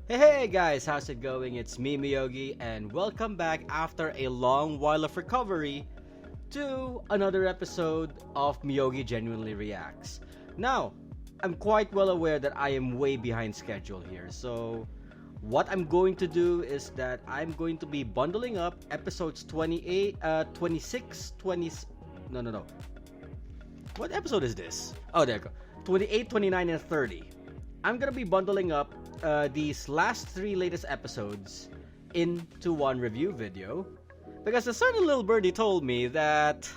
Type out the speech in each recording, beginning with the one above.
Hey guys, how's it going? It's me, Myogi, and welcome back after a long while of recovery to another episode of Myogi Genuinely Reacts. Now, I'm quite well aware that I am way behind schedule here, so what I'm going to do is that I'm going to be bundling up episodes 28, 26, 20. No. What episode is this? Oh, there you go. 28, 29, and 30. I'm gonna be bundling up these last three latest episodes into one review video because a certain little birdie told me that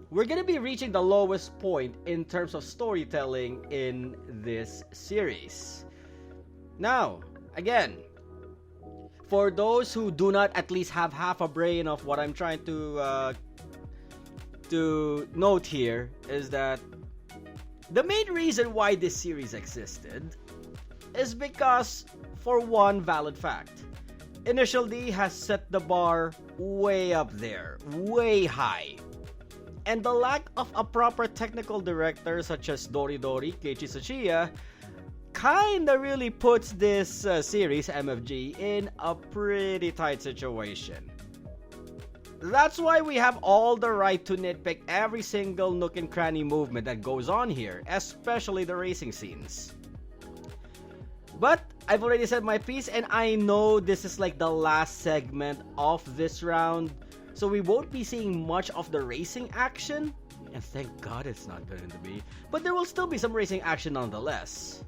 we're gonna be reaching the lowest point in terms of storytelling in this series. Now, again, for those who do not at least have half a brain of what I'm trying to note here is that the main reason why this series existed is because, for one valid fact, Initial D has set the bar way up there, way high. And the lack of a proper technical director such as Doridori Keiichi Tsuchiya kinda really puts this series, MFG, in a pretty tight situation. That's why we have all the right to nitpick every single nook and cranny movement that goes on here, especially the racing scenes. But I've already said my piece, and I know this is like the last segment of this round, so we won't be seeing much of the racing action, and thank God it's not going to be, but there will still be some racing action nonetheless.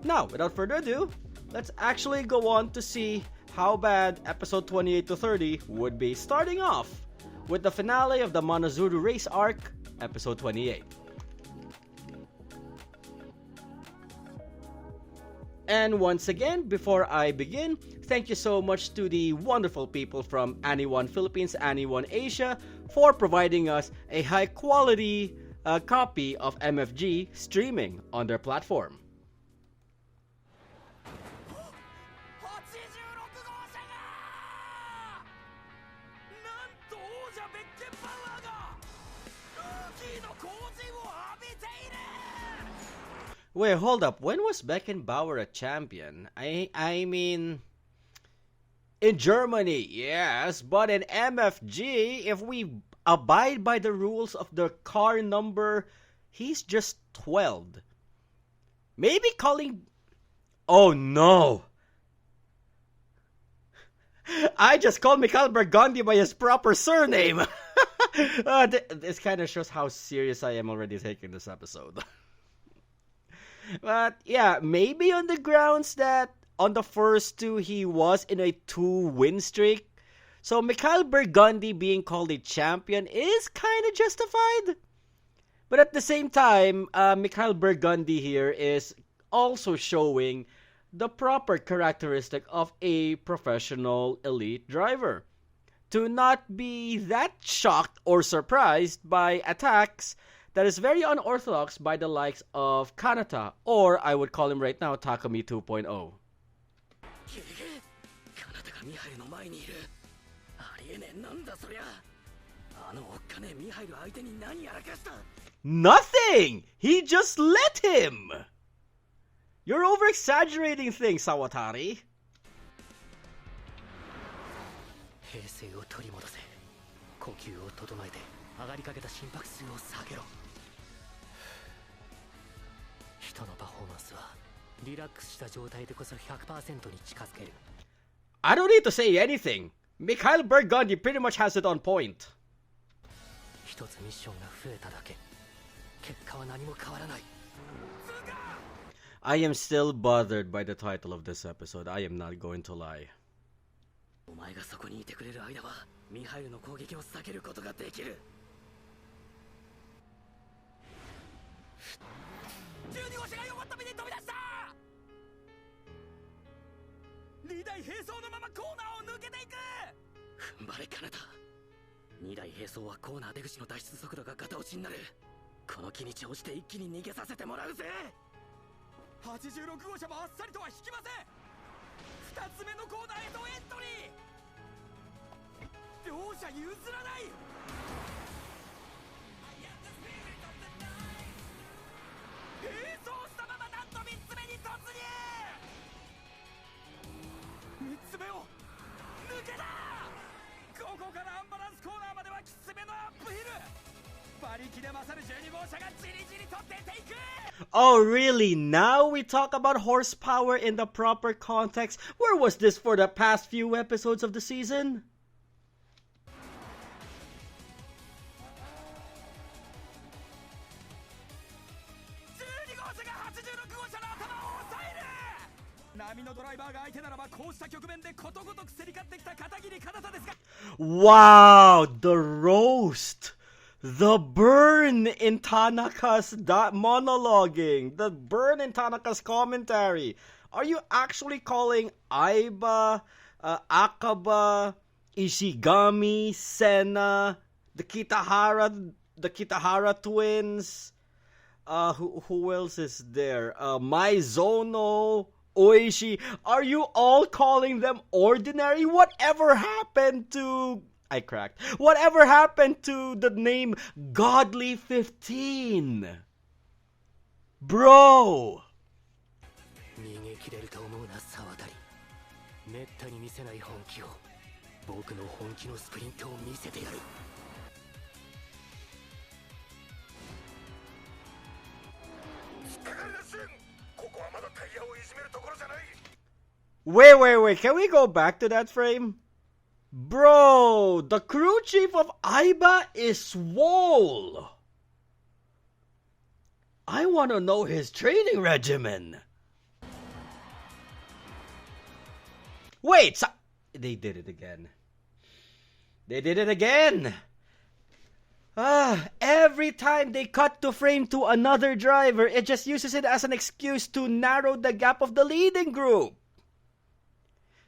Now, without further ado, let's actually go on to see how bad episode 28 to 30 would be, starting off with the finale of the Monozuru race arc, episode 28. And once again, before I begin, thank you so much to the wonderful people from Anyone Philippines, Anyone Asia for providing us a high quality copy of MFG streaming on their platform. Wait, hold up. When was Beckenbauer a champion? I mean, in Germany, yes, but in MFG, if we abide by the rules of the car number, he's just 12. Maybe calling... Oh no! I just called Mikhail Burgundy by his proper surname! This kind of shows how serious I am already taking this episode. But yeah, maybe on the grounds that on the first two he was in a 2-win streak. So Mikhail Burgundy being called a champion is kind of justified. But at the same time, Mikhail Burgundy here is also showing the proper characteristic of a professional elite driver. To not be that shocked or surprised by attacks that is very unorthodox by the likes of Kanata, or I would call him right now Takumi 2.0. Nothing! He just let him! You're over-exaggerating things, Sawatari. I don't need to say anything. Mikhail Burgundy pretty much has it on point. I am still bothered by the title of this episode, I am not going to lie. Oh really? Now we talk about horsepower in the proper context? Where was this for the past few episodes of the season? Wow, the roast, the burn in Tanaka's monologuing, the burn in Tanaka's commentary. Are you actually calling Aiba, Akaba, Ishigami, Senna, the Kitahara twins? Who else is there? Maizono, Oishi. Are you all calling them ordinary? Whatever happened to... I cracked. Whatever happened to the name Godly 15? Bro! Wait. Can we go back to that frame? Bro, the crew chief of Aiba is swole. I want to know his training regimen. Wait, they did it again. Every time they cut to frame to another driver, it just uses it as an excuse to narrow the gap of the leading group.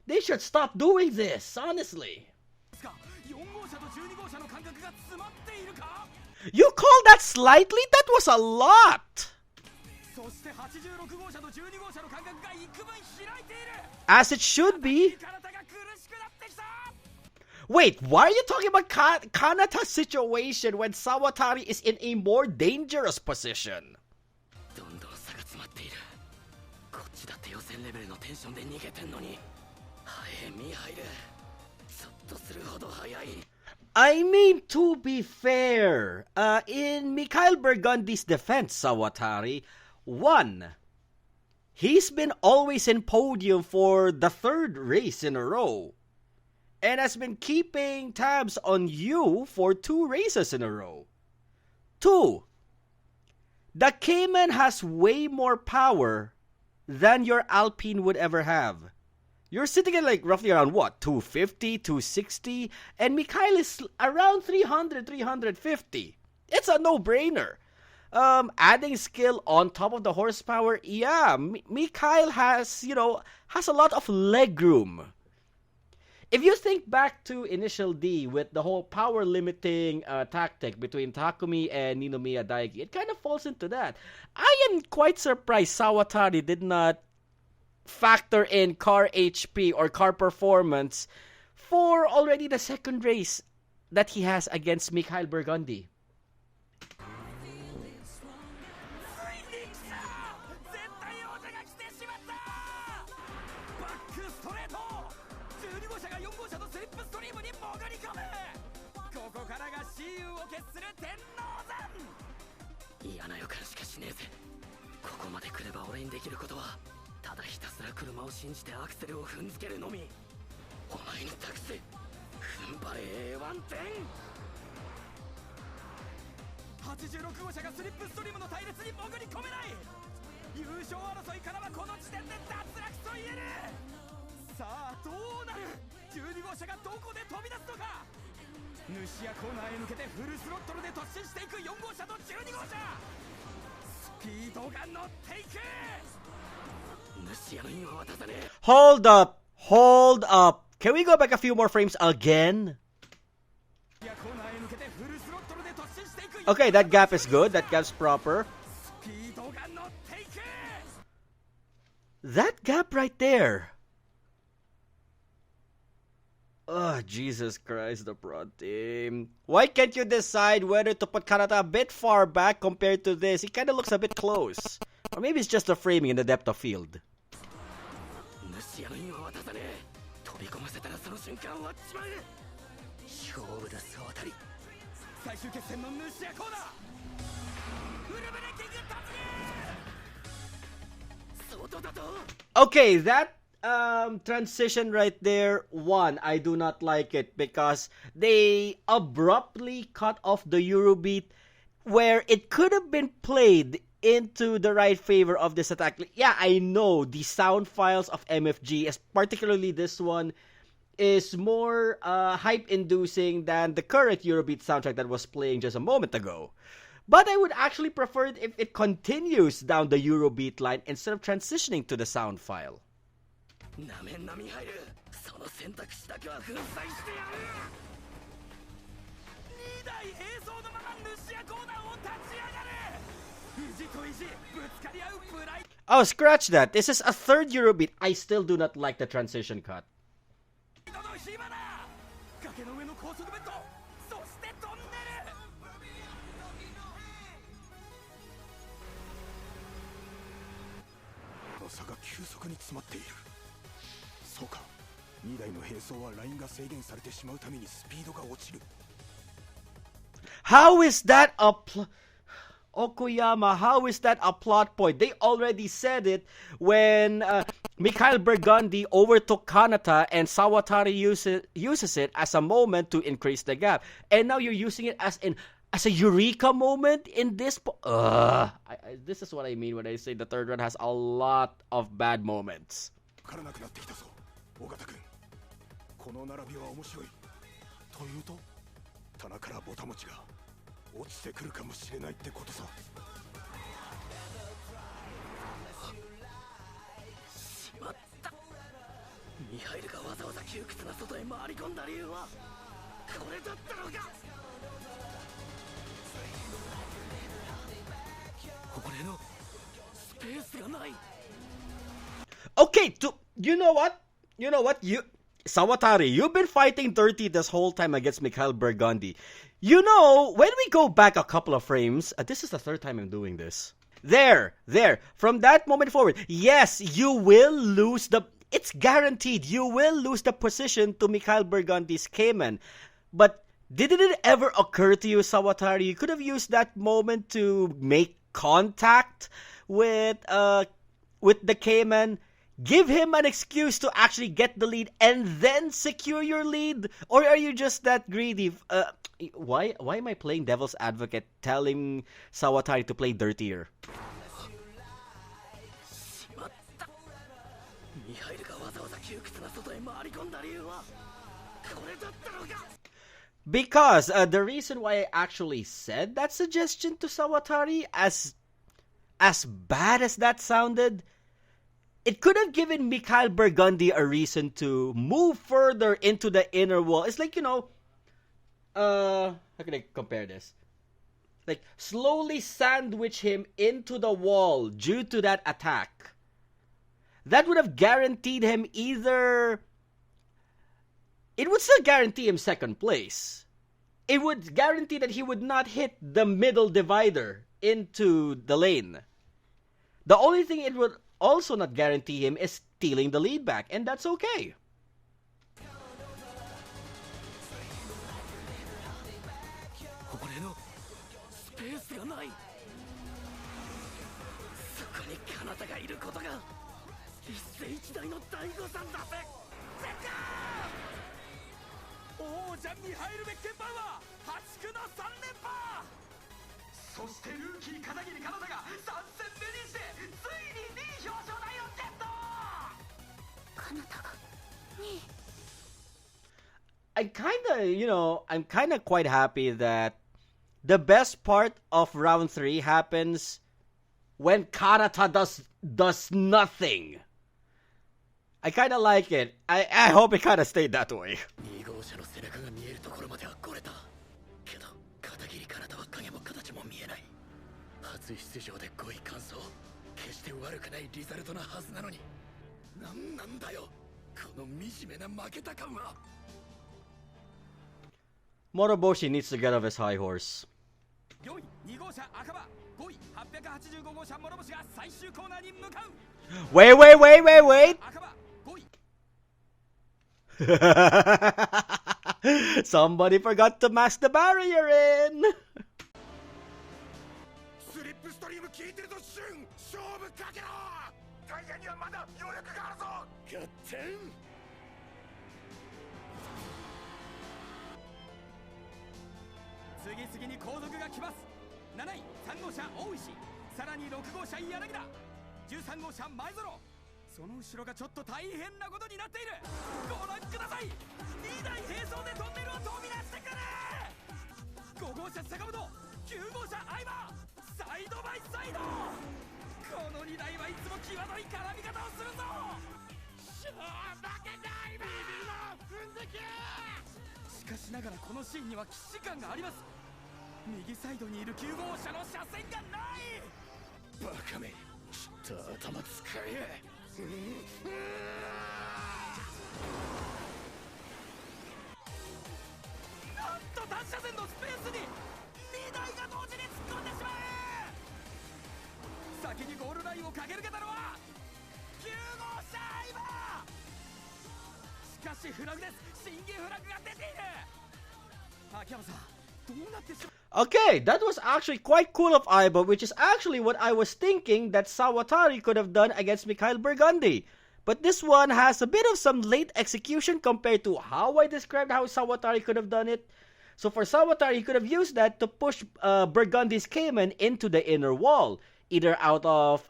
They should stop doing this, honestly. You call that slightly? That was a lot! As it should be. Wait, why are you talking about Kanata's situation when Sawatari is in a more dangerous position? I mean, to be fair, in Mikhail Burgundy's defense, Sawatari, 1, he's been always in podium for the 3rd race in a row, and has been keeping tabs on you for 2 races in a row. 2, the Cayman has way more power than your Alpine would ever have. You're sitting at like roughly around what, 250, 260, and Mikhail is around 300, 350. It's a no-brainer. Adding skill on top of the horsepower, yeah, Mikhail has a lot of legroom. If you think back to Initial D with the whole power limiting tactic between Takumi and Ninomiya Daigi, it kind of falls into that. I am quite surprised Sawatari did not factor in car HP or car performance for already the 2nd race that he has against Mikhail Burgundy. Hold up. Can we go back a few more frames again? Okay, that gap is good. That gap's proper. That gap right there. Oh, Jesus Christ, the prod team. Why can't you decide whether to put Kanata a bit far back compared to this? He kind of looks a bit close. Or maybe it's just the framing and the depth of field. 飛び込ませたらその瞬間終わっちまう。勝負だ沢渡り。最終決戦の主役コーナーフルブレーキング突入。外だと Okay, that transition right there, one, I do not like it because they abruptly cut off the Eurobeat where it could have been played into the right favor of this attack. Yeah, I know the sound files of MFG, particularly this one, is more hype-inducing than the current Eurobeat soundtrack that was playing just a moment ago. But I would actually prefer it if it continues down the Eurobeat line instead of transitioning to the sound file. Oh, scratch that. This is a third Eurobeat. I still do not like the transition cut. How is that a Okuyama, how is that a plot point? They already said it when Mikhail Burgundy overtook Kanata and Sawatari uses it as a moment to increase the gap. And now you're using it as a eureka moment in this. This is what I mean when I say the third run has a lot of bad moments. Okay, you know what? Sawatari, you've been fighting dirty this whole time against Mikhail Burgundy. You know, when we go back a couple of frames, this is the third time I'm doing this. There, from that moment forward, yes, you will lose it's guaranteed, you will lose the position to Mikhail Burgundy's Cayman. But didn't it ever occur to you, Sawatari, you could have used that moment to make contact with the Cayman, give him an excuse to actually get the lead and then secure your lead? Or are you just that greedy? Why am I playing devil's advocate telling Sawatari to play dirtier? Because the reason why I actually said that suggestion to Sawatari, as bad as that sounded, it could have given Mikhail Burgundy a reason to move further into the inner wall. It's like, how can I compare this? Like, slowly sandwich him into the wall due to that attack. That would have guaranteed him either... It would still guarantee him second place. It would guarantee that he would not hit the middle divider into the lane. The only thing it would also not guarantee him is stealing the lead back, and that's okay. I'm kinda quite happy that the best part of round 3 happens when Karata does nothing. I kinda like it. I hope it kinda stayed that way. Moroboshi needs to get off his high horse. Wait. Somebody forgot to mask the barrier in. スリップストリーム効いてるぞシュン勝負かけろ外野にはまだ余力があるぞ合点次々に後続が来ます7位3号車大石さらに6号車柳田13号車前園その後ろがちょっと大変なことになっているご覧ください2台並走でトンネルを飛び出してくる5号車坂本9号車相葉サイドバイサイドこの2台はいつも際どい絡み方をするぞ負けないビビるな踏んでけしかしながらこのシーンには既視感があります右サイドにいる9号車の車線がないバカめちょっと頭使えなんと単車線のスペースに2台が同時に突っ込んでしまう先にゴールラインを駆け抜けたのは9号車相葉しかしフラグです審議フラグが出ている秋山さんどうなってしまう Okay, that was actually quite cool of Aiba, which is actually what I was thinking that Sawatari could have done against Mikhail Burgundy. But this one has a bit of some late execution compared to how I described how Sawatari could have done it. So for Sawatari, he could have used that to push Burgundy's Cayman into the inner wall, either out of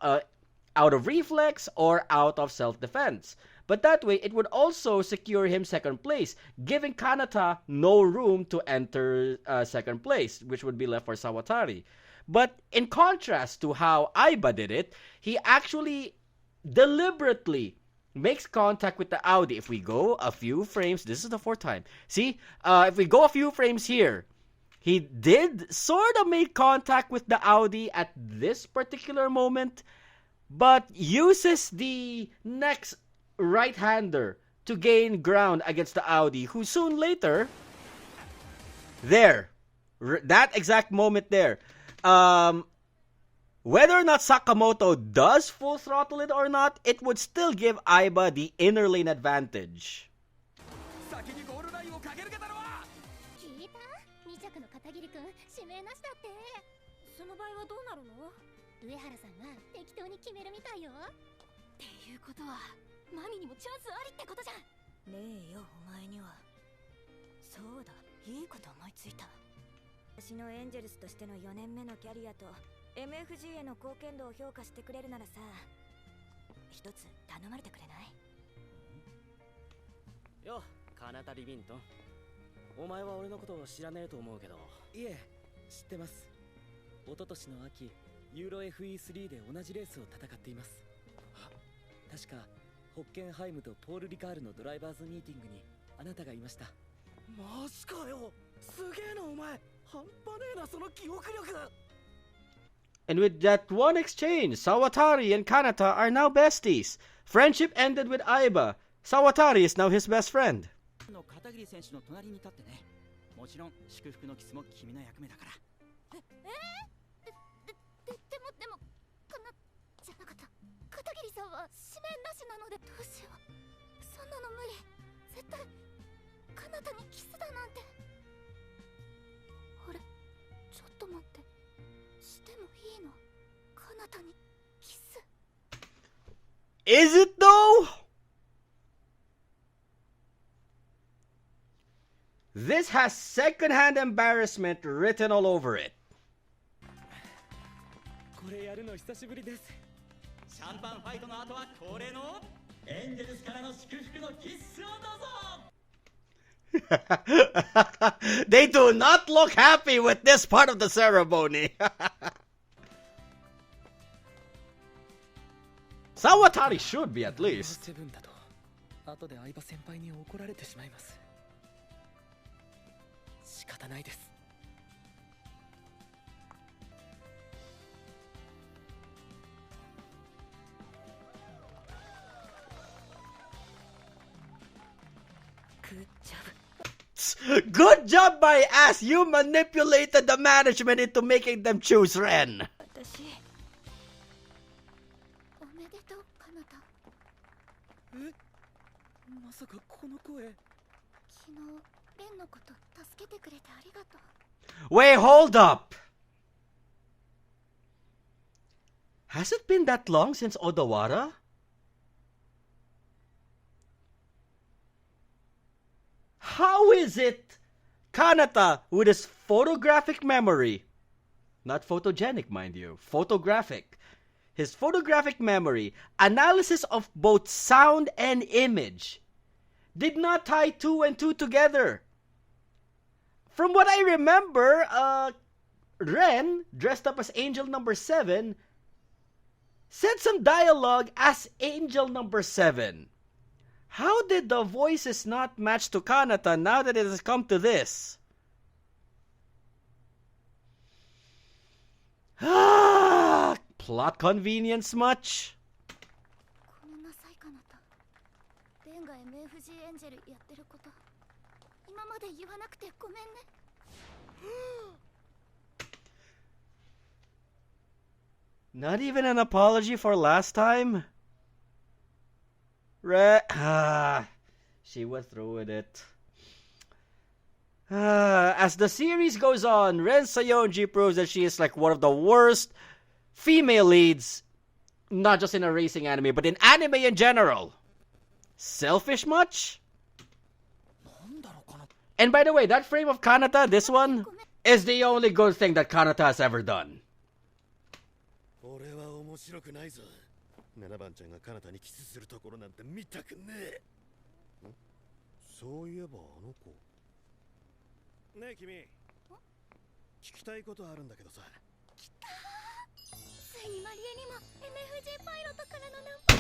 reflex or out of self-defense. But that way, it would also secure him second place, giving Kanata no room to enter second place, which would be left for Sawatari. But in contrast to how Aiba did it, he actually deliberately makes contact with the Audi. If we go a few frames, this is the fourth time. See, if we go a few frames here, he did sort of make contact with the Audi at this particular moment, but uses the next right-hander to gain ground against the Audi, who soon later, that exact moment there, whether or not Sakamoto does full throttle it or not, it would still give Aiba the inner lane advantage. マミにもチャンスありってことじゃんねえよお前にはそうだいいこと思いついた私のエンジェルスとしての4年目のキャリアと MFG への貢献度を評価してくれるならさ一つ頼まれてくれないよカナタ・リビントンお前は俺のことを知らねえと思うけどいえ知ってます一昨年の秋ユーロ FE3 で同じレースを戦っています確かホッケンハイムとポール・リカールのドライバーズミーティングにあなたがいましたマジかよすげえなお前半端ねえなその記憶力 And with that one exchange, Sawatari and Kanata are now besties. Friendship ended with Aiba. Sawatari is now his best friend. の片桐選手の隣に立ってねもちろん祝福のキスも君の役目だからでもかなじゃなかった片桐さんは指名なしなのでどうしようそんなの無理絶対彼方にキスだなんてあれちょっと待ってしてもいいの彼方にキス Is it though? This has secondhand embarrassment written all over it. これやるの久しぶりですシャンパンファイトの後は恒例のエンジェルスからの祝福のキッスをどうぞThey do not look happy with this part of the ceremony. Sawatari should be at least. セブンだと後で相葉先輩に怒られてしまいます仕方ないです Good job by Ass! You manipulated the management into making them choose Ren. 私おめでとう彼方まさかこの声。昨日レンのこと助けてくれてありがとう。 Wait, hold up! Has it been that long since Odawara? How is it Kanata, with his photographic memory, not photogenic, mind you, photographic, his photographic memory, analysis of both sound and image, did not tie 2 and 2 together? From what I remember, Ren, dressed up as Angel number 7, said some dialogue as Angel number 7. How did the voices not match to Kanata now that it has come to this? Plot convenience much? ごめんなさい、カナタ。レンが MFG エンジェルやってること、今まで言わなくてごめんね。Not even an apology for last time? She went through with it. As the series goes on, Ren Sayonji proves that she is like one of the worst female leads, not just in a racing anime, but in anime in general. Selfish much? And by the way, that frame of Kanata, this one, is the only good thing that Kanata has ever done. 俺は面白くないぞ。7番ちゃんが彼方にキスするところなんて見たくねえ。そういえばあの子。ねえ君、聞きたいことあるんだけどさ。来たー。ついにマリエにも MFG パイロットからのナンパ。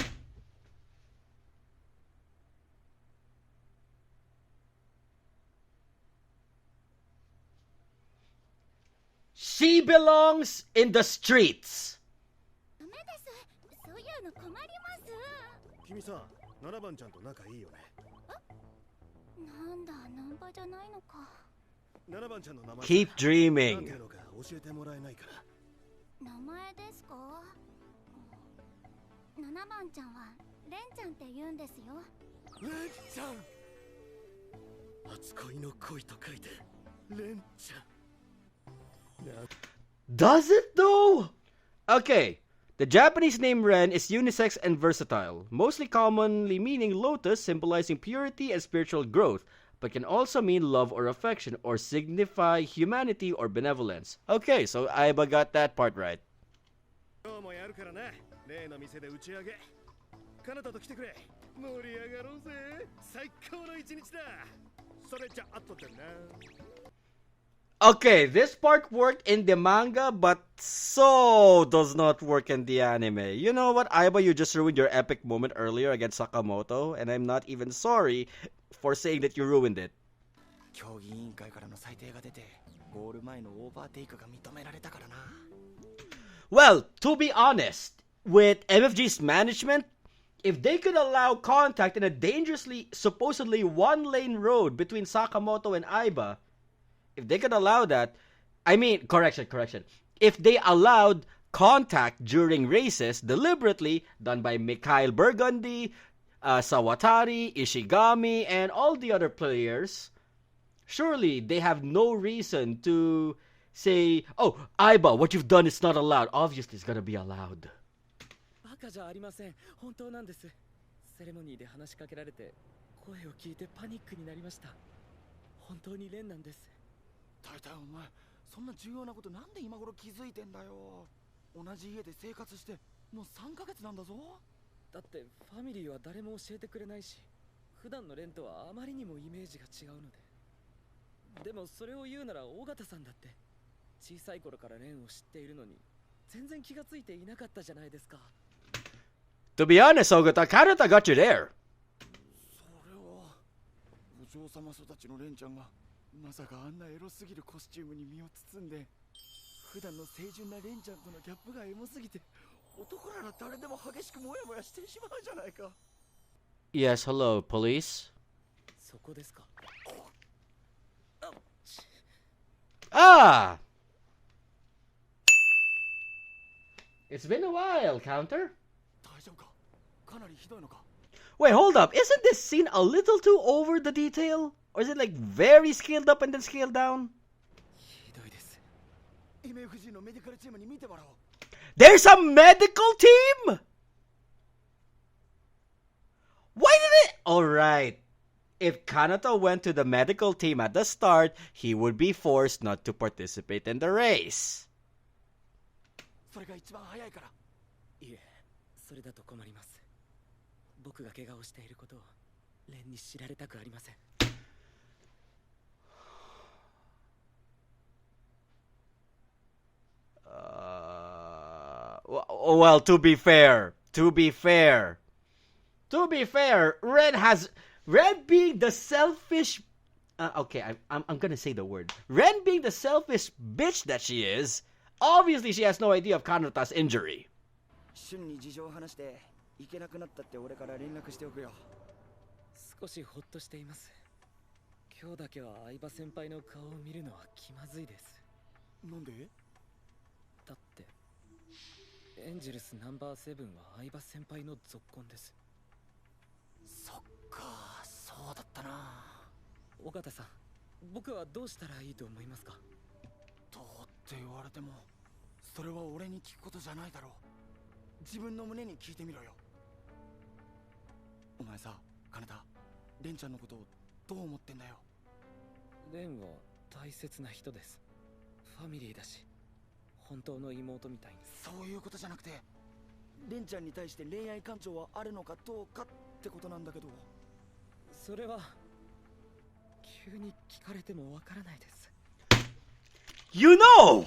She belongs in the streets. ダメです。そういうの困ります。君さ、7番ちゃんと仲いいよね。なんだ、ナンパじゃないのか。7番ちゃんの名前。Keep なん dreaming. ていうのか教えてもらえないかな。名前ですか。7番ちゃんはレンちゃんって言うんですよ。レンちゃん。初恋の恋と書いてレンちゃん。Does it though? Okay, the Japanese name Ren is unisex and versatile, mostly commonly meaning lotus, symbolizing purity and spiritual growth, but can also mean love or affection, or signify humanity or benevolence. Okay, so Aiba got that part right. 今日もやるからな。例の店で打ち上げ。カナタと来てくれ。盛り上がろうぜ。最高の一日だ。それじゃあとでな。Okay, this part worked in the manga, but so does not work in the anime. You know what, Aiba, you just ruined your epic moment earlier against Sakamoto, and I'm not even sorry for saying that you ruined it. 競技委員会からの裁定が出て、ゴール前のオーバーテイクが認められたからな。Well, to be honest, with MFG's management, if they could allow contact in a dangerously, supposedly one-lane road between Sakamoto and Aiba, if they could allow that, I mean, correction. If they allowed contact during races deliberately done by Mikhail Burgundy, Sawatari, Ishigami, and all the other players, surely they have no reason to say, oh, Aiba, what you've done is not allowed. Obviously, it's gonna be allowed. バカじゃありません。本当なんです。セレモニーで話しかけられて、声を聞いてパニックになりました。本当にレンなんです。大体お前、そんな重要なことなんで今頃気づいてんだよ。同じ家で生活してもう3ヶ月なんだぞ。だってファミリーは誰も教えてくれないし、普段のレンとはあまりにもイメージが違うので。でもそれを言うなら尾形さんだって、小さい頃からレンを知っているのに全然気がついていなかったじゃないですか。To be honest, Ogata, Kanata got you there. それはお嬢様育ちのレンちゃんがまさかあんなエロすぎるコスチュームに身を包んで、普段の清純なレンちゃんとのギャップがエモすぎて、男なら誰でも激しくモヤモヤしてしまうじゃないか。 Yes, hello, police. そこですか。Ah! It's been a while, Counter. 大丈夫か。かなりひどいのか。Wait, hold up. Isn't this scene a little too over the detail? Or is it like very scaled up and then scaled down? ひどいです。 MFG のメディカルチームに見てもらおう。 There's a medical team? Why did it? Alright. If Kanata went to the medical team at the start, he would be forced not to participate in the race. それが一番早いから。いえ、それだと困ります。僕が怪我をしていることをレンに知られたくありません。 Well, to be fair, Ren being the selfish. Okay, I'm gonna say the word. Ren being the selfish bitch that she is. Obviously, she has no idea of Kanata's injury. 瞬に事情を話して行けなくなったって俺から連絡しておくよ。少しほっとしています。今日だけは相葉先輩の顔を見るのは気まずいです。なんで？だってエンジェルスナンバー7は相葉先輩の続婚です。そっか、そうだったな。尾形さん、僕はどうしたらいいと思いますか？どうって言われても、それは俺に聞くことじゃないだろう。自分の胸に聞いてみろよ。お前さ、金田、レンちゃんのことをどう思ってんだよ。レンは大切な人です。ファミリーだし、本当の妹みたいに。そういうことじゃなくて、レンちゃんに対して恋愛感情はあるのかどうかってことなんだけど。それは急に聞かれてもわからないです。 You know,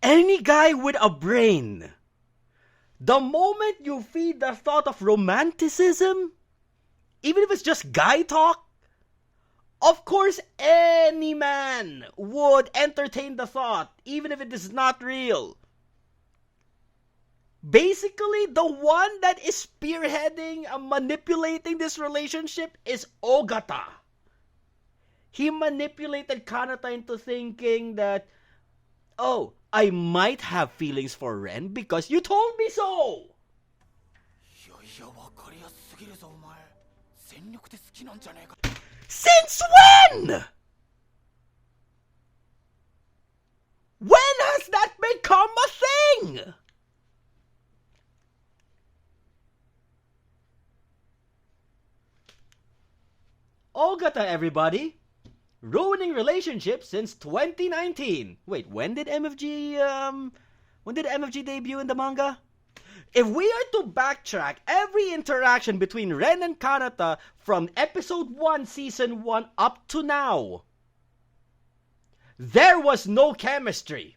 any guy with a brain, the moment you feed the thought of romanticism, even if it's just guy talk, of course any man would entertain the thought, even if it is not real. Basically, the one that is spearheading and manipulating this relationship is Ogata. He manipulated Kanata into thinking that, oh, I might have feelings for Ren because you told me so. いやいや、わかりやすすぎるぞお前。全力で好きなんじゃねえか。 Since when? When has that become a thing? Ogata, everybody. Ruining relationships since 2019. Wait, when did MFG debut in the manga? If we are to backtrack every interaction between Ren and Kanata from episode 1 season 1 up to now, there was no chemistry.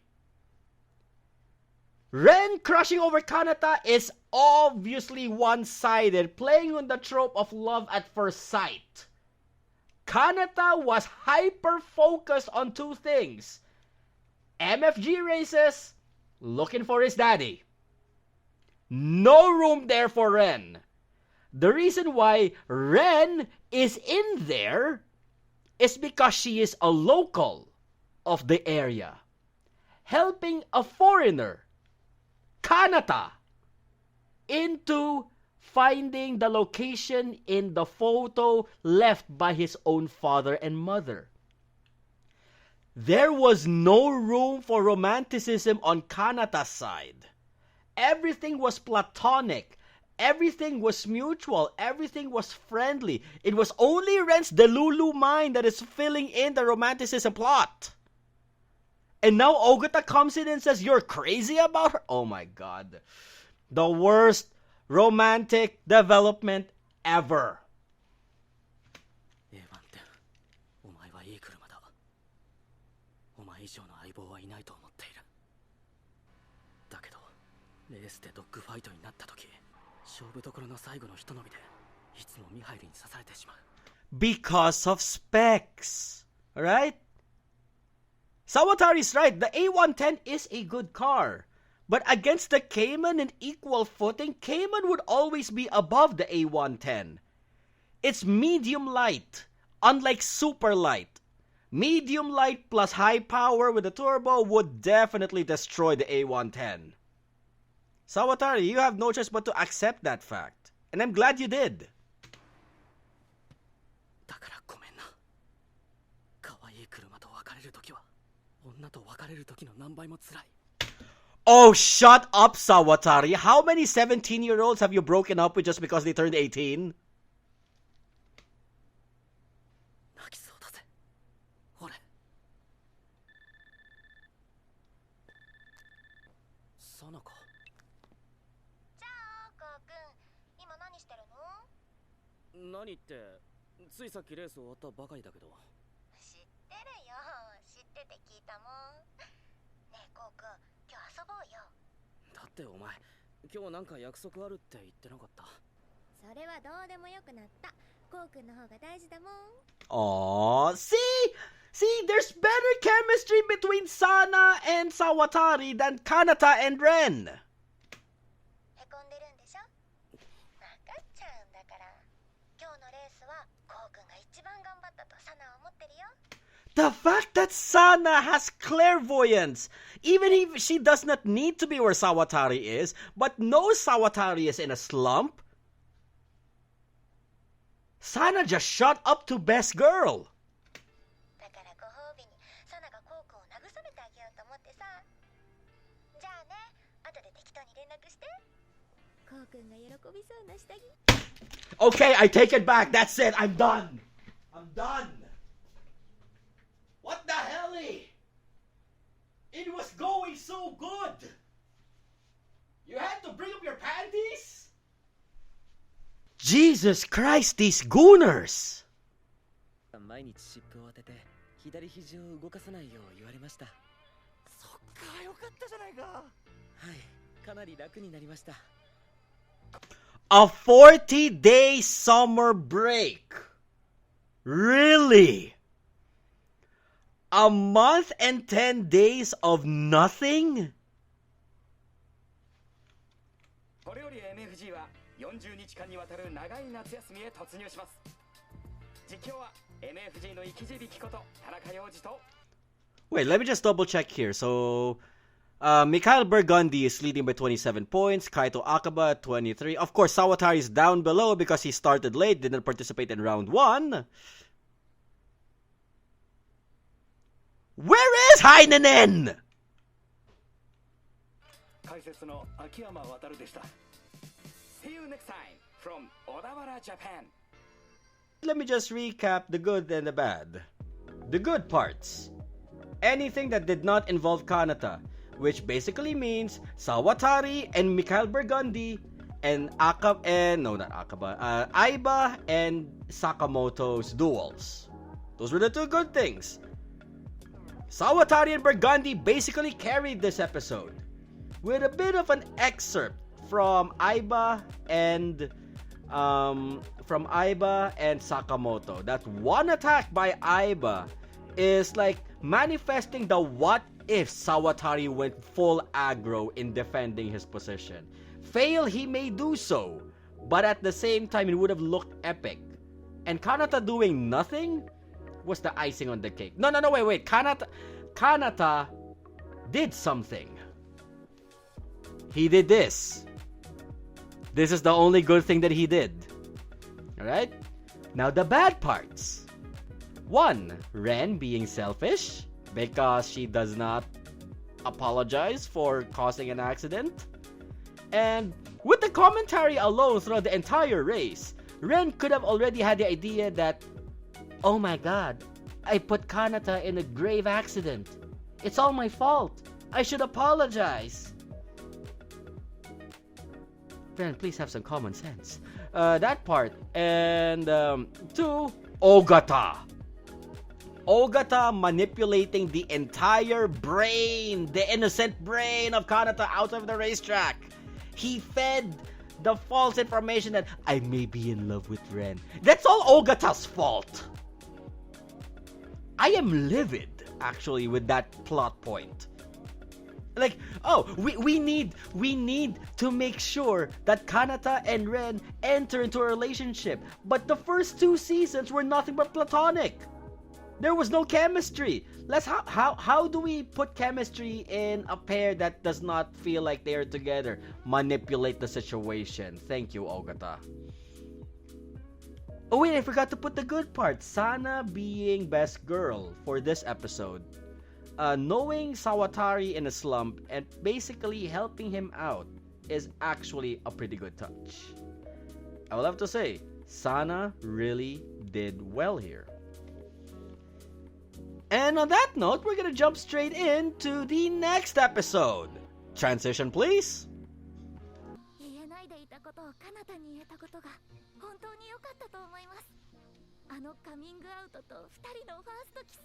Ren crushing over Kanata is obviously one-sided, playing on the trope of love at first sight. Kanata was hyper-focused on two things: MFG races, looking for his daddy. No room there for Ren. The reason why Ren is in there is because she is a local of the area, helping a foreigner, Kanata, into finding the location in the photo left by his own father and mother. There was no room for romanticism on Kanata's side. Everything was platonic. Everything was mutual. Everything was friendly. It was only Ren's Delulu mind that is filling in the romanticism plot. And now Ogata comes in and says, you're crazy about her? Oh my god. The worst romantic development ever. お前はいい車だ。お前以上の相棒はいないと思っている。だけど、レースでドッグファイトになった時、勝負どころの最後のひと伸びで、いつもミハイルに刺されてしまう。Because of specs. Alright? Sawatari's right. The A110 is a good car. But against the Cayman in equal footing, Cayman would always be above the A110. It's medium light, unlike super light. Medium light plus high power with a turbo would definitely destroy the A110. Sawatari, you have no choice but to accept that fact. And I'm glad you did. だからごめんな。可愛い車と別れるときは女と別れるときの何倍も辛い。 Oh, shut up, Sawatari. How many 17-year-olds have you broken up with just because they turned 18? 泣きそうだぜ俺。さなか。じゃあこうくん今何してるの？何ってついさっきレース終わったばかりだけど。知ってるよ、知ってて聞いたもん。ねえこうくん今日遊ぼうよ。だってお前今日なんか約束あるって言ってなかった？それはどうでもよくなった。こうくんの方が大事だもん。 Aww, see, there's better chemistry between Sana and Sawatari than Kanata and Ren. へこんでるんでしょ？分かっちゃうんだから。今日のレースはこうくんが一番頑張ったとサナは思ってるよ。 The fact that Sana has clairvoyance, even if she does not need to be where Sawatari is, but knows Sawatari is in a slump. Sana just shot up to best girl. だからご褒美にサナがこうくんを慰めてあげようと思ってさ。じゃあね、後で適当に連絡して。こうくんが喜びそうな下着。 Okay, I take it back. That's it. I'm done. What the hell? It was going so good. You had to bring up your panties? Jesus Christ, these gooners. 毎日湿布を当てて左肘を動かさないよう言われました。そっか、よかったじゃないか。はい、かなり楽になりました。 A 40-day summer break. Really? A month and 10 days of nothing? これより MFG は40日間にわたる長い夏休みへ突入します。実況は MFG の生き字引こと田中洋次と。 Wait, let me just double check here. So, Mikhail Burgundy is leading by 27 points. Kaito Akaba at 23. Of course, Sawatari is down below because he started late, didn't participate in round 1. Where is Heinenen? 解説の秋山渉でした。See you next time from Odawara, Japan. Let me just recap the good and the bad. The good parts. Anything that did not involve Kanata, which basically means Sawatari and Mikhail Burgundy and Aiba and Sakamoto's duels. Those were the two good things. Sawatari and Burgundy basically carried this episode with a bit of an excerpt from Aiba and Sakamoto. That one attack by Aiba is like manifesting the what if Sawatari went full aggro in defending his position. Fail, he may do so, but at the same time it would have looked epic. And Kanata doing nothing was the icing on the cake. No, wait. Kanata did something. He did this. This is the only good thing that he did. Alright? Now the bad parts. 1. Ren being selfish because she does not apologize for causing an accident. And with the commentary alone throughout the entire race, Ren could have already had the idea that, oh my god, I put Kanata in a grave accident. It's all my fault. I should apologize. Ren, please have some common sense. That part. And 2, Ogata. Ogata manipulating the entire brain, the innocent brain of Kanata out of the racetrack. He fed the false information that I may be in love with Ren. That's all Ogata's fault. I am livid, actually, with that plot point. Like, oh, we need to make sure that Kanata and Ren enter into a relationship. But the first 2 seasons were nothing but platonic. There was no chemistry. How do we put chemistry in a pair that does not feel like they're together? Manipulate the situation. Thank you, Ogata. Oh wait, I forgot to put the good part. Sana being best girl for this episode. Knowing Sawatari in a slump and basically helping him out is actually a pretty good touch. I will have to say, Sana really did well here. And on that note, we're gonna jump straight into the next episode. Transition, please. 言えないでいたことを彼方に言えたことが本当に良かったと思います。あのカミングアウトと2人のファーストキス。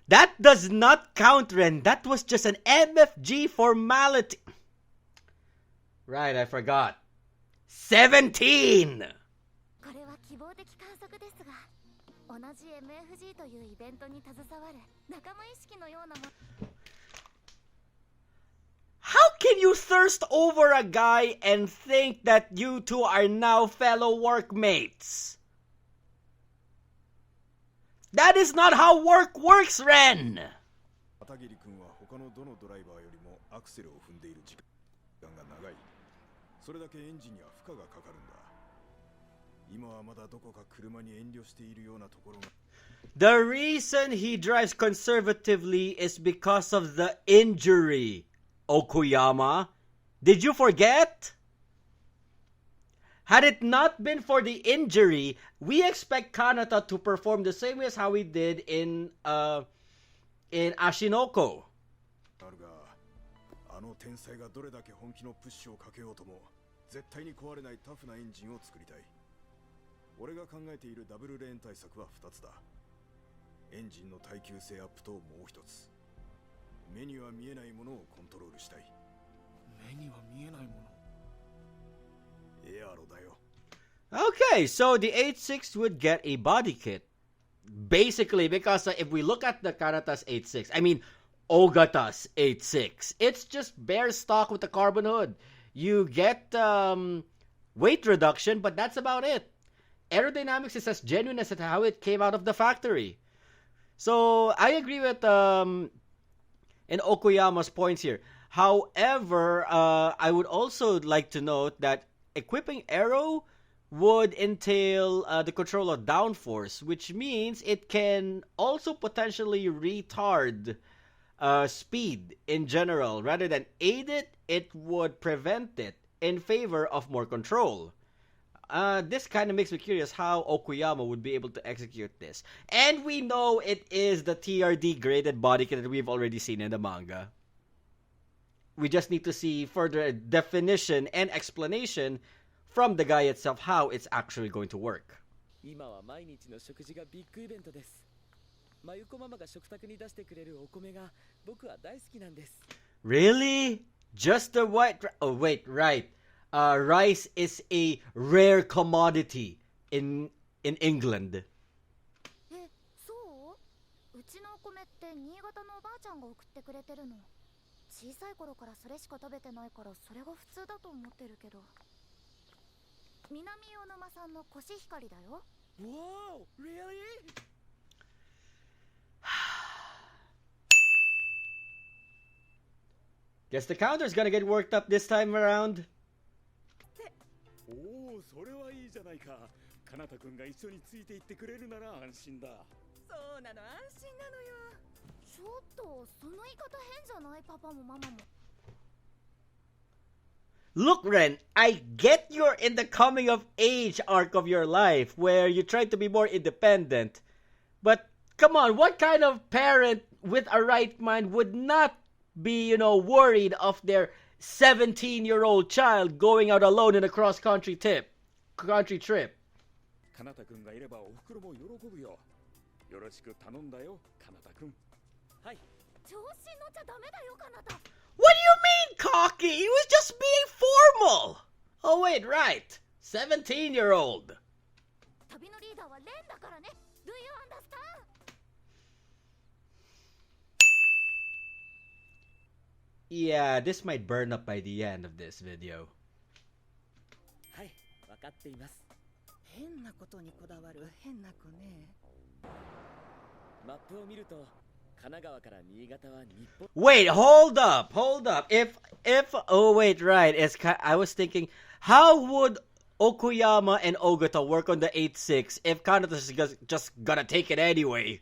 That does not count, Ren. That was just an MFG formality. Right, I forgot. 17! これは希望的観測ですが、同じ MFG というイベントに携わる仲間意識のようなもの。 How can you thirst over a guy and think that you two are now fellow workmates? That is not how work works, Ren! 片桐君は他のどのドライバーよりもアクセルを踏んでいる時間が長い。それだけエンジンには負荷がかかるんだ。今はまだどこか車に遠慮しているようなところが。 The reason he drives conservatively is because of the injury, Okuyama. Did you forget? Had it not been for the injury, we expect Kanata to perform the same way as how he did in Ashinoko. あるが、あの天才がどれだけ本気のプッシュをかけようとも、絶対に壊れないタフなエンジンを作りたい。俺が考えているダブルレーン対策は2つだ。エンジンの耐久性アップともう一つ。目には見えないものをコントロールしたい。目には見えないもの。 Okay, so the 8.6 would get a body kit. Basically, because if we look at the Kanata's 8.6, I mean, Ogata's 8.6, it's just bare stock with the carbon hood. You get weight reduction, but that's about it. Aerodynamics is as genuine as how it came out of the factory. So, I agree with in Okuyama's points here. However, I would also like to note that equipping Aero would entail the control of downforce, which means it can also potentially retard speed in general. Rather than aid it, it would prevent it in favor of more control. This kind of makes me curious how Okuyama would be able to execute this. And we know it is the TRD graded body kit that we've already seen in the manga. We just need to see further definition and explanation from the guy itself how it's actually going to work. 今は毎日の食事がビッグイベントです。まゆこママが食卓に出してくれるお米が僕は大好きなんです。 Really? Just the white... Oh, wait, right. Rice is a rare commodity in England. え、そう？うちのお米って新潟のおばあちゃんが送ってくれてるの。小さい頃からそれしか食べてないからそれが普通だと思ってるけど。南魚沼産のコシヒカリだよ。Wow, really? Guess the counter's gonna get worked up this time around. おお、それはいいじゃないか。かなたくんが一緒についていってくれるなら安心だ。そうなの、安心なのよ。ちょっとその言い方変じゃない？パパもママも。 Look, Ren, I get you're in the coming of age arc of your life where you try to be more independent. But come on, what kind of parent with a right mind would not be, worried of their 17-year-old child going out alone in a cross-country trip? かなたくんがいればおふくろも喜ぶよ。よろしく頼んだよ、かなたくん。はい。調子乗っちゃダメだよ、かなた。 What do you mean, cocky? He was just being formal. Oh, wait, right. 17-year-old. 旅のリーダーはレンだからね。Do you understand? Yeah, this might burn up by the end of this video. はい、わかっています。変なことにこだわる変な子ね。マップを見ると神奈川から新潟は日本 Wait, hold up. Oh wait, right. I was thinking, how would Okuyama and Ogata work on the 8-6 if Kanata's just gonna take it anyway?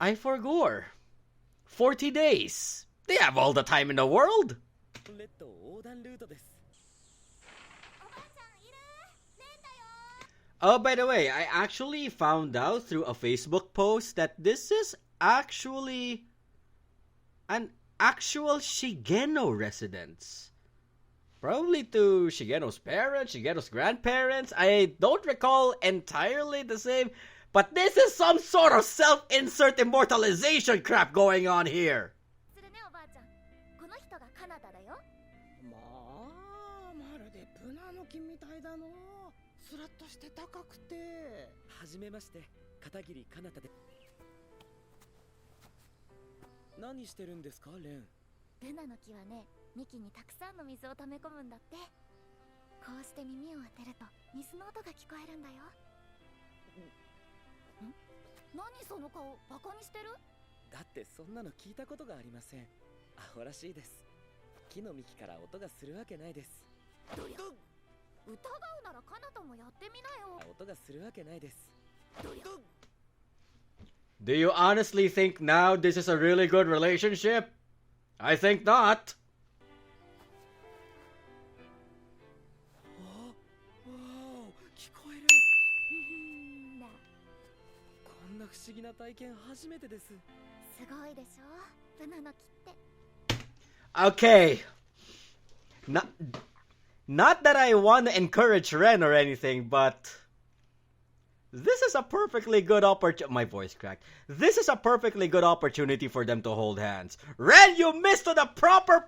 I forgot. 40 days. They have all the time in the world. 列島横断ルートです。 Oh, by the way, I actually found out through a Facebook post that this is actually an actual Shigeno residence. Probably to Shigeno's parents, Shigeno's grandparents. I don't recall entirely the same, but this is some sort of self-insert immortalization crap going on here. するねおばあちゃん、この人がカナダだよ。まあまるでブナの木みたいだの。スラッとして高くて。はじめまして、片桐かなたで。何してるんですか、レン。ブナの木はね、幹にたくさんの水を溜め込むんだって。こうして耳を当てると水の音が聞こえるんだよ。何その顔、バカにしてる？だってそんなの聞いたことがありません。アホらしいです。木の幹から音がするわけないです。どりゃ、疑うならカナタもやってみなよ。音がするわけないです。どりゃ。 Do you honestly think now this is a really good relationship? I think not. 聞こえる。な、こんな不思議な体験初めてです。すごいでしょ、ブナの木って。 Okay. Not that I want to encourage Ren or anything, but this is a perfectly good opportunity. My voice cracked. This is a perfectly good opportunity for them to hold hands. Ren, you missed on a proper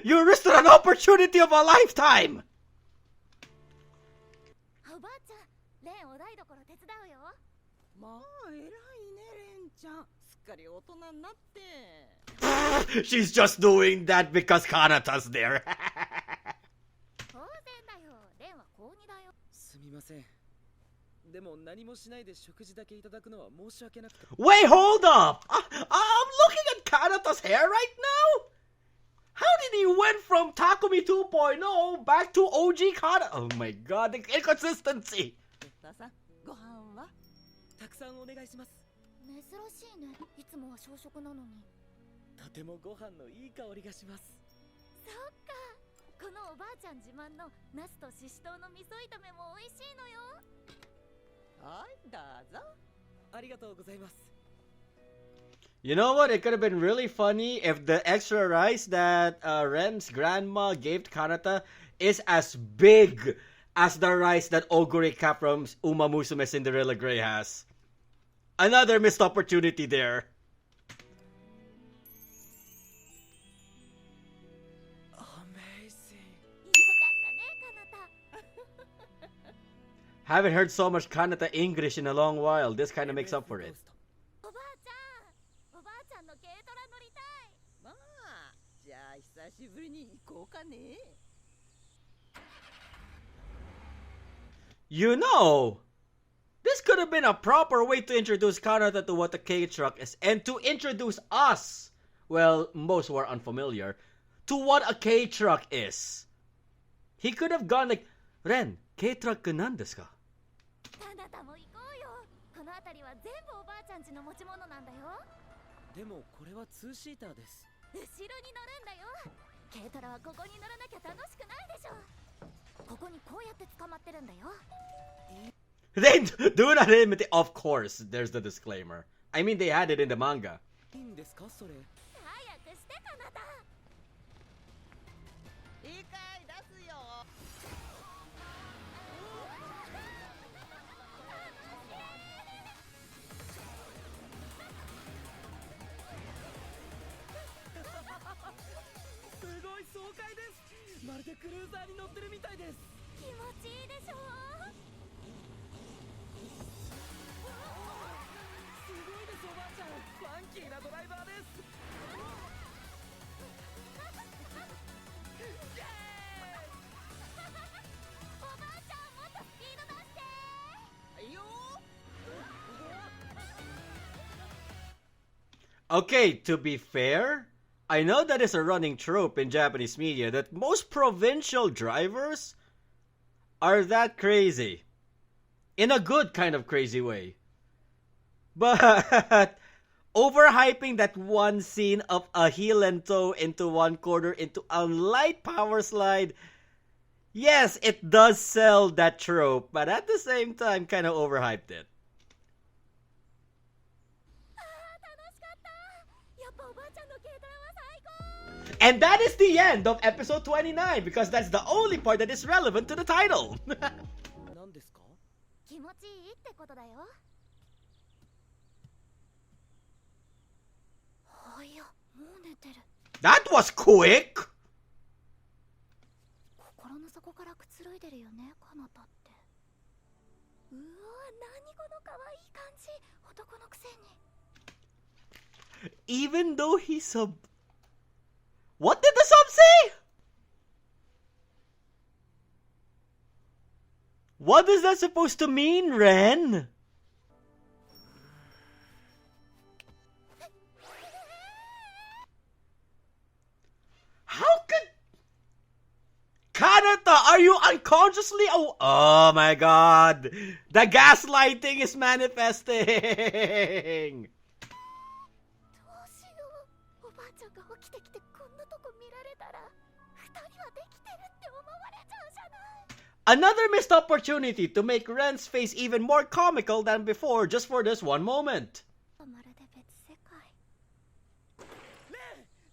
You missed on an opportunity of a lifetime. おばあちゃん、レンお台所手伝うよ。まあ偉いねレンちゃん。すっかり大人になって。 She's just doing that because Kanata's there. 当然だよ、レンは高2だよ。すみません。でも何もしないで食事だけいただくのは申し訳なくて。 Wait, hold up. I'm looking at Kanata's hair right now. How did he went from Takumi 2.0 back to OG Kanata? Oh my god, the inconsistency. ペッターさん、ご飯は？たくさんお願いします。珍しいね、いつもは小食なのに。とてもご飯のいい香りがします。そっか、このおばあちゃん自慢のナスとシシトウの味噌炒めも美味しいのよ。はい、どうぞ。ありがとうございます。 You know what? It could have been really funny if the extra rice that Ren's grandma gave to Kanata is as big as the rice that Ogurika from Uma Musume Cinderella Grey has. Another missed opportunity there. Amazing. よかったね、カナタ。 Haven't heard so much Kanata English in a long while. This kind of makes up for it. おばあちゃん、おばあちゃんの軽トラ乗りたい。まあ、じゃあ久しぶりに行こうかね。 You know, this could have been a proper way to introduce Kanata to what a K-truck is and to introduce us, well, most who are unfamiliar, to what a K-truck is. He could have gone like, Ren, K-truck なんですか? カナタも行こうよ。この辺りは全部おばあちゃん家の持ち物なんだよ。でもこれは2シーターです。後ろに乗るんだよ。軽トラはここに乗らなきゃ楽しくないでしょ。ここにこうやって捕まってるんだよ。 They do not admit it. Of course, there's the disclaimer. I mean, they had it in the manga. いいんですかそれ。早くしてカナタ。いいかい、出すよ。すごい爽快です。まるでクルーザーに乗ってるみたいです。気持ちいいでしょ。すごいです、おばあちゃん。ファンキーなドライバーです。おばあちゃん、もっとスピード出して。はいよ。Okay, to be fair, I know that is a running trope in Japanese media that most provincial drivers are that crazy. In a good kind of crazy way. But overhyping that one scene of a heel and toe into one corner into a light power slide, yes, it does sell that trope, but at the same time, kind of overhyped it. And that is the end of episode 29 because that's the only part that is relevant to the title. 何ですか？気持ちいいってことだよ。あ、いや、もう寝てる。That was quick! 心の底からくつろいでるよね、カナタって。うわ、何この可愛い感じ、男のくせに。Even though he sub... What did the sub say? What is that supposed to mean, Ren? How could... Kanata, are you unconsciously... Oh my god. The gaslighting is manifesting. どうしよう。おばあちゃんが起きてきてこんなとこ見られたら、二人はできてるって思われちゃうじゃない。Another missed opportunity to make Ren's face even more comical than before just for this one moment. まるで別世界。レン、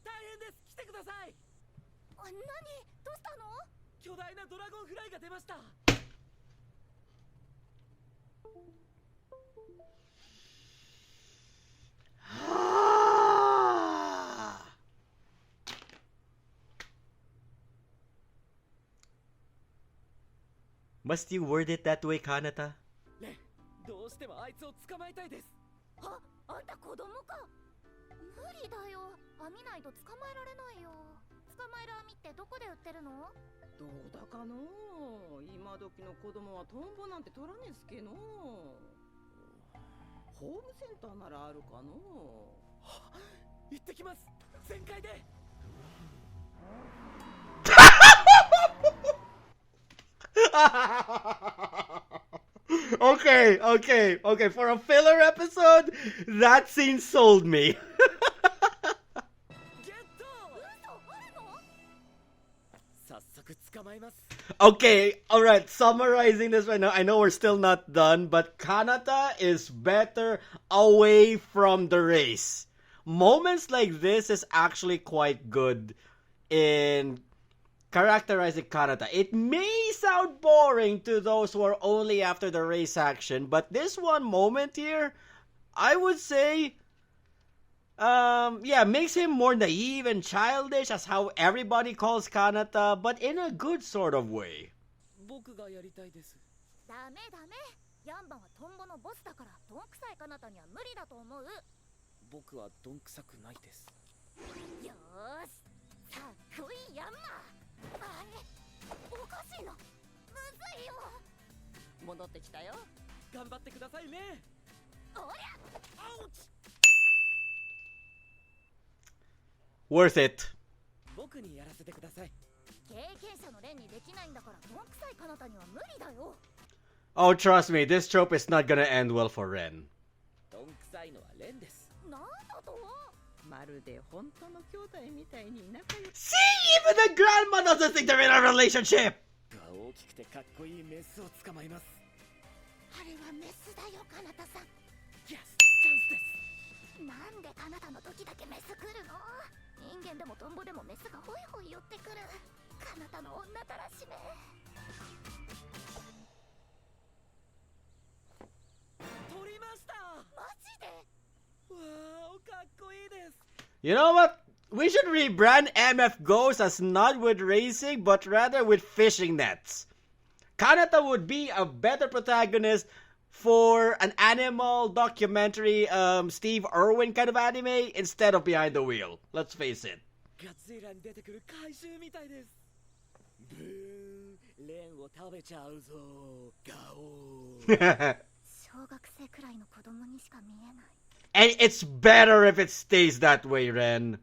大変です。来てください。あ、何？どうしたの？巨大なドラゴンフライが出ました。Must you word it that way, Kanata? レン、どうしてもあいつを捕まえたいです。あんた子供か。無理だよ。網ないと捕まえられないよ。捕まえる網ってどこで売ってるの？どうだかのう。今時の子供はトンボなんて取らねえすけのう。ホームセンターならあるかのう。行ってきます。全開で。Okay. For a filler episode, that scene sold me. ゲット。早速捕まえます。Okay, alright, summarizing this right now, I know we're still not done, but Kanata is better away from the race. Moments like this is actually quite good in characterizing Kanata. It may sound boring to those who are only after the race action, but this one moment here, I would say, makes him more naive and childish as how everybody calls Kanata, but in a good sort of way. 僕がやりたいです。ダメ。ヤンバはトンボのボスだからどんくさいカナタには無理だと思う。僕はどんくさくないです。よーし、かっこいいヤンマ。あれ、おかしいの。むずいよ。戻ってきたよ。頑張ってくださいね。おりゃ。アウチ。Worth it. 僕にやらせてください。経験者のレンにできないんだからどんくさいカナタには無理だよ。Oh, trust me, this trope is not gonna end well for Ren. どんくさいのはレンです。なんだと？まるで本当の兄弟みたいに仲良く。 See, even the grandma doesn't think they're in a relationship! 大きくてかっこいいメスを捕まえます。あれはメスだよ、カナタさん。イエス、チャンスです。なんでカナタの時だけメス来るの？人間でもトンボでもメスがホイホイ寄ってくる。カナタの女たらしめ。取りました。マジで？わー、かっこいいです。You know what? We should rebrand MF Ghost as not with racing, but rather with fishing nets. Kanata would be a better protagonist for an animal documentary, Steve Irwin kind of anime, instead of Behind the Wheel. Let's face it. ガッツエラに出てくる怪獣みたいです。ブーン、レンを食べちゃうぞ。ガオー。小学生くらいの子供にしか見えない。And it's better if it stays that way, Ren.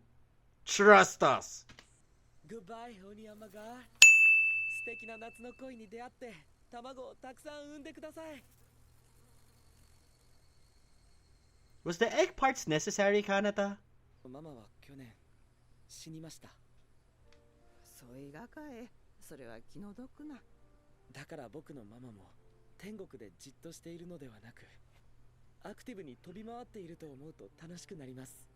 Trust us. Goodbye, 鬼山が。素敵な夏の恋に出会って、卵をたくさん産んでください。Was the egg parts necessary, Kanata? ママは去年死にました。そいがかえ、それは気の毒な。だから僕のママも天国でじっとしているのではなく、アクティブに飛び回っていると思うと楽しくなります。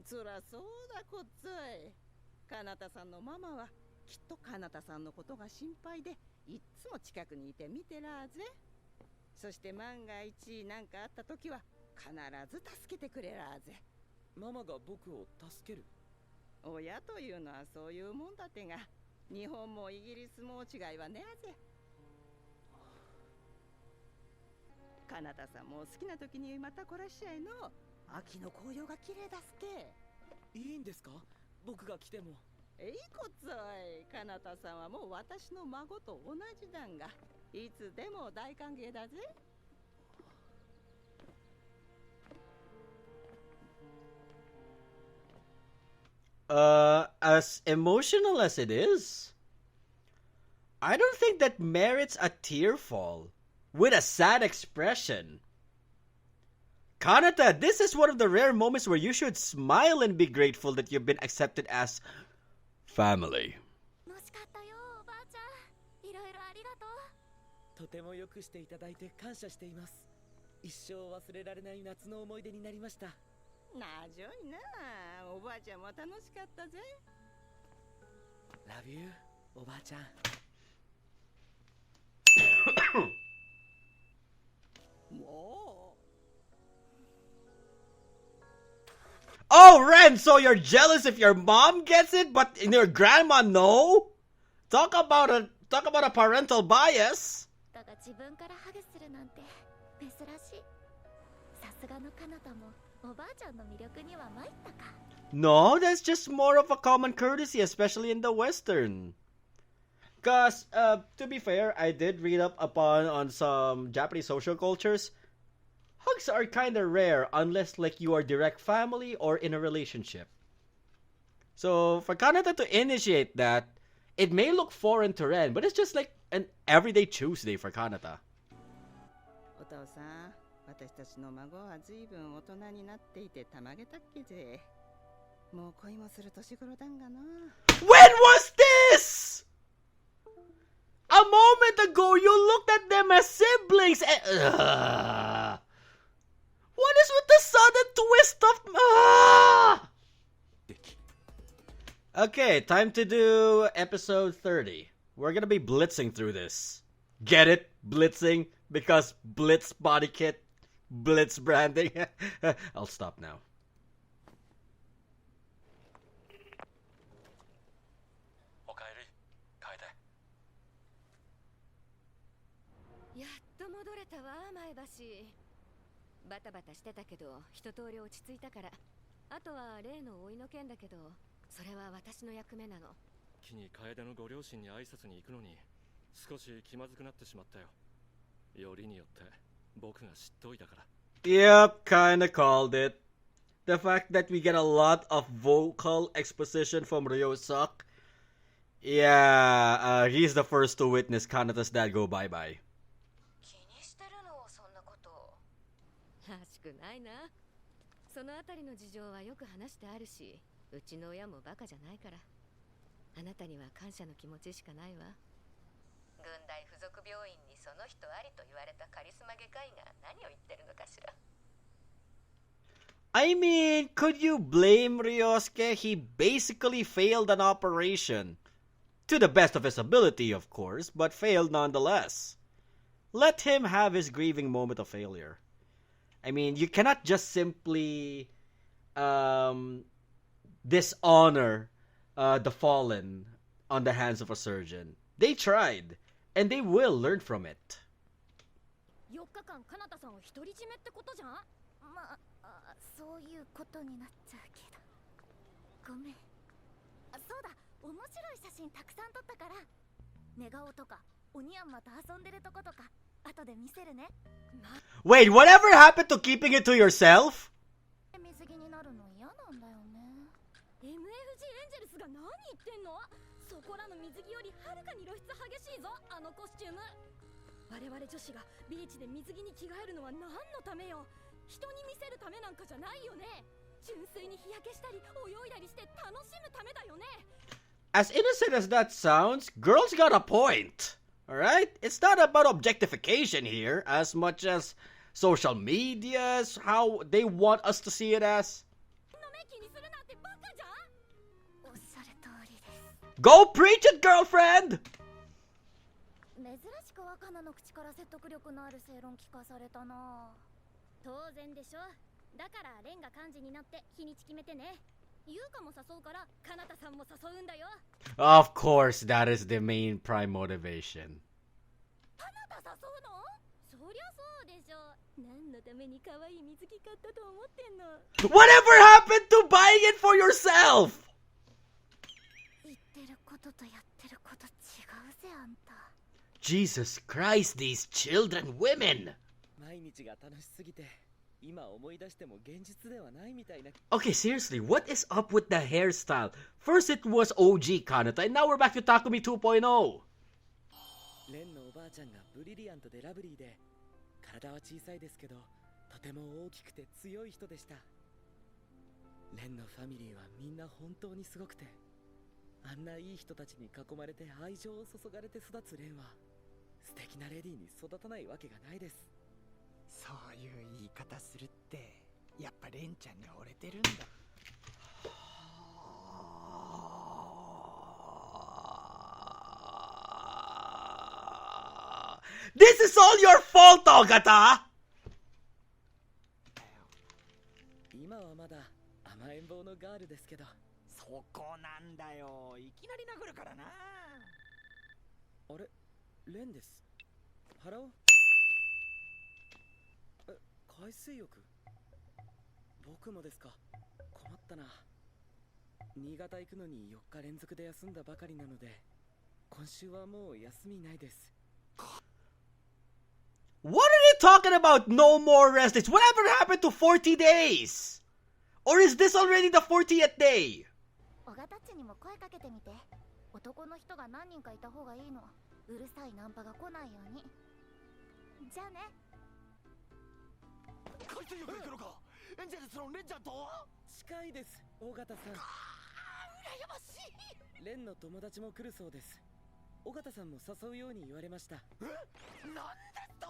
そらそうだこっつい。かなたさんのママはきっとかなたさんのことが心配でいっつも近くにいて見てらーぜ。そして万が一何かあった時は必ず助けてくれらーぜ。ママが僕を助ける？親というのはそういうもんだってが、日本もイギリスも違いはねえぜ。かなたさんも好きな時にまたこらっしゃいの。秋の紅葉が綺麗だすけ。いいんですか？僕が来ても。いいこっつい。かなたさんはもう私の孫と同じだんが、いつでも大歓迎だぜ。As emotional as it is, I don't think that merits a tear fall with a sad expression. Kanata, this is one of the rare moments where you should smile and be grateful that you've been accepted as family. 楽しかったよおばあちゃん、いろいろありがとう。とてもよくしていただいて感謝しています。一生忘れられない夏の思い出になりました。なあじょいな、おばあちゃんも楽しかったぜ。Love you, おばあちゃん。もう。Oh, Ren, so you're jealous if your mom gets it, but your grandma no? Talk about a parental bias. だが自分からハグするなんて珍しい。さすがのかなたもおばあちゃんの魅力には参ったか。No, that's just more of a common courtesy, especially in the Western. Cause, to be fair, I did read up on some Japanese social cultures. Hugs are kinda rare unless like you are direct family or in a relationship. So for Kanata to initiate that, it may look foreign to Ren, but it's just like an everyday Tuesday for Kanata. お父さん、私たちの孫はずいぶん大人になっていてたまげたっけぜ。もう恋もする年頃だんがな。When was this? A moment ago, you looked at them as siblings. What is with the sudden twist of? Okay, time to do episode 30. We're gonna be blitzing through this. Get it? Blitzing? Because Blitz body kit, Blitz branding. I'll stop now. おかえり、楓。やっと戻れたわ、前橋。バタバタしてたけど一通り落ち着いたから。あとは例の甥の件だけど、それは私の役目なの。木に楓のご両親に挨拶に行くのに少し気まずくなってしまったよ。よりによって僕が知っておいたから。 Yep, kinda called it. The fact that we get a lot of vocal exposition from Ryosak. Yeah, he's the first to witness Kanata's dad go bye-bye. 気にしてるのそんなこと。らしくないな。そのあたりの事情はよく話してあるし、うちの親もバカじゃないから。あなたには感謝の気持ちしかないわ。軍大附属病院にその人ありと言われたカリスマ外科医が何を言ってるのかしら。I mean, could you blame Ryosuke? He basically failed an operation. To the best of his ability, of course, but failed nonetheless. Let him have his grieving moment of failure. I mean, you cannot just simply dishonor the fallen on the hands of a surgeon. They tried, and they will learn from it. 4日間かなたさんを独り占めってことじゃん。まあ、そういうことになっちゃうけど。ごめん。そうだ、面白い写真たくさん撮ったから、寝顔とかおにゃんまと遊んでるとことか後で見せるね。 Wait, whatever happened to keeping it to yourself? 言ってんの？そこらの水着よりはるかに露出激しいぞ、あのコスチューム。我々女子がビーチで水着に着替えるのは何のためよ。人に見せるためなんかじゃないよね。純粋に日焼けしたり泳いだりして楽しむためだよね。 As innocent as that sounds, girls got a point. Alright? It's not about objectification here as much as social medias, how they want us to see it as. Go preach it, girlfriend! 珍しく若菜の口から説得力のある正論聞かされたな。当然でしょ。だからレンが幹事になって日にち決めてね。優香も誘うからかなたさんも誘うんだよ。 Of course, that is the main prime motivation. かなた誘うの？そりゃそうでしょ。何のために可愛い水着買ったと思ってんの。 Whatever happened to buying it for yourself? 言ってることとやってること違うぜ、あんた。 Jesus Christ, these children, women! 毎日が楽しすぎて今思い出しても現実ではないみたいな。 Okay, seriously, what is up with the hairstyle? First it was OG Kanata, and now we're back to Takumi 2.0. レンのおばあちゃんがブリリアントでラブリーで、体は小さいですけどとても大きくて強い人でした。レンのファミリーはみんな本当にすごくて、あんないい人たちに囲まれて愛情を注がれて育つレンは素敵なレディーに育たないわけがないです。そういう言い方するってやっぱレンちゃんに惚れてるんだ。This is all your fault, Ogata! 今はまだ甘えん坊のガールですけど。そこなんだよ、いきなり殴るからな。あれ、レンです。払おう。海水浴？僕もですか。困ったな。新潟行くのに4日連続で休んだばかりなので、今週はもう休みないです。 What are you talking about? No more rest days. Whatever happened to 40 days? Or is this already the 40th day? 小型っちにも声かけてみて。男の人が何人かいた方がいいの。うるさいナンパが来ないように。じゃあね。海水浴行くのか？エンジェルスのレンちゃんと？近いです、尾形さん。羨ましい。レンの友達も来るそうです。尾形さんも誘うように言われました。え？なんでと？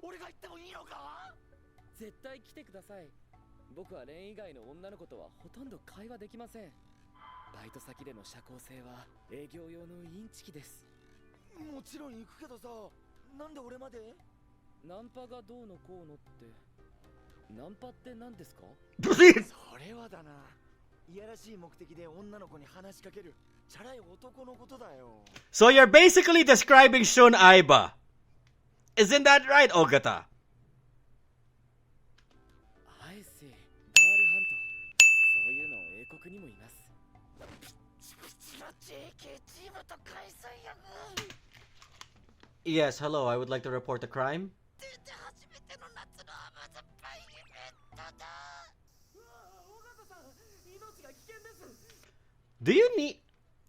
俺が行ってもいいのか？絶対来てください。僕はレン以外の女の子とはほとんど会話できません。バイト先での社交性は営業用のインチキです。もちろん行くけどさ、なんで俺まで？ナンパがどうのこうのって。ナンパって何ですか？それはだな、いやらしい目的で女の子に話しかけるチャラい男のことだよ。 So you're basically describing Shun Aiba. Isn't that right, Ogata? I see. ガールハント。そういうの英国にもいます。Yes, hello, I would like to report a crime. Do you need...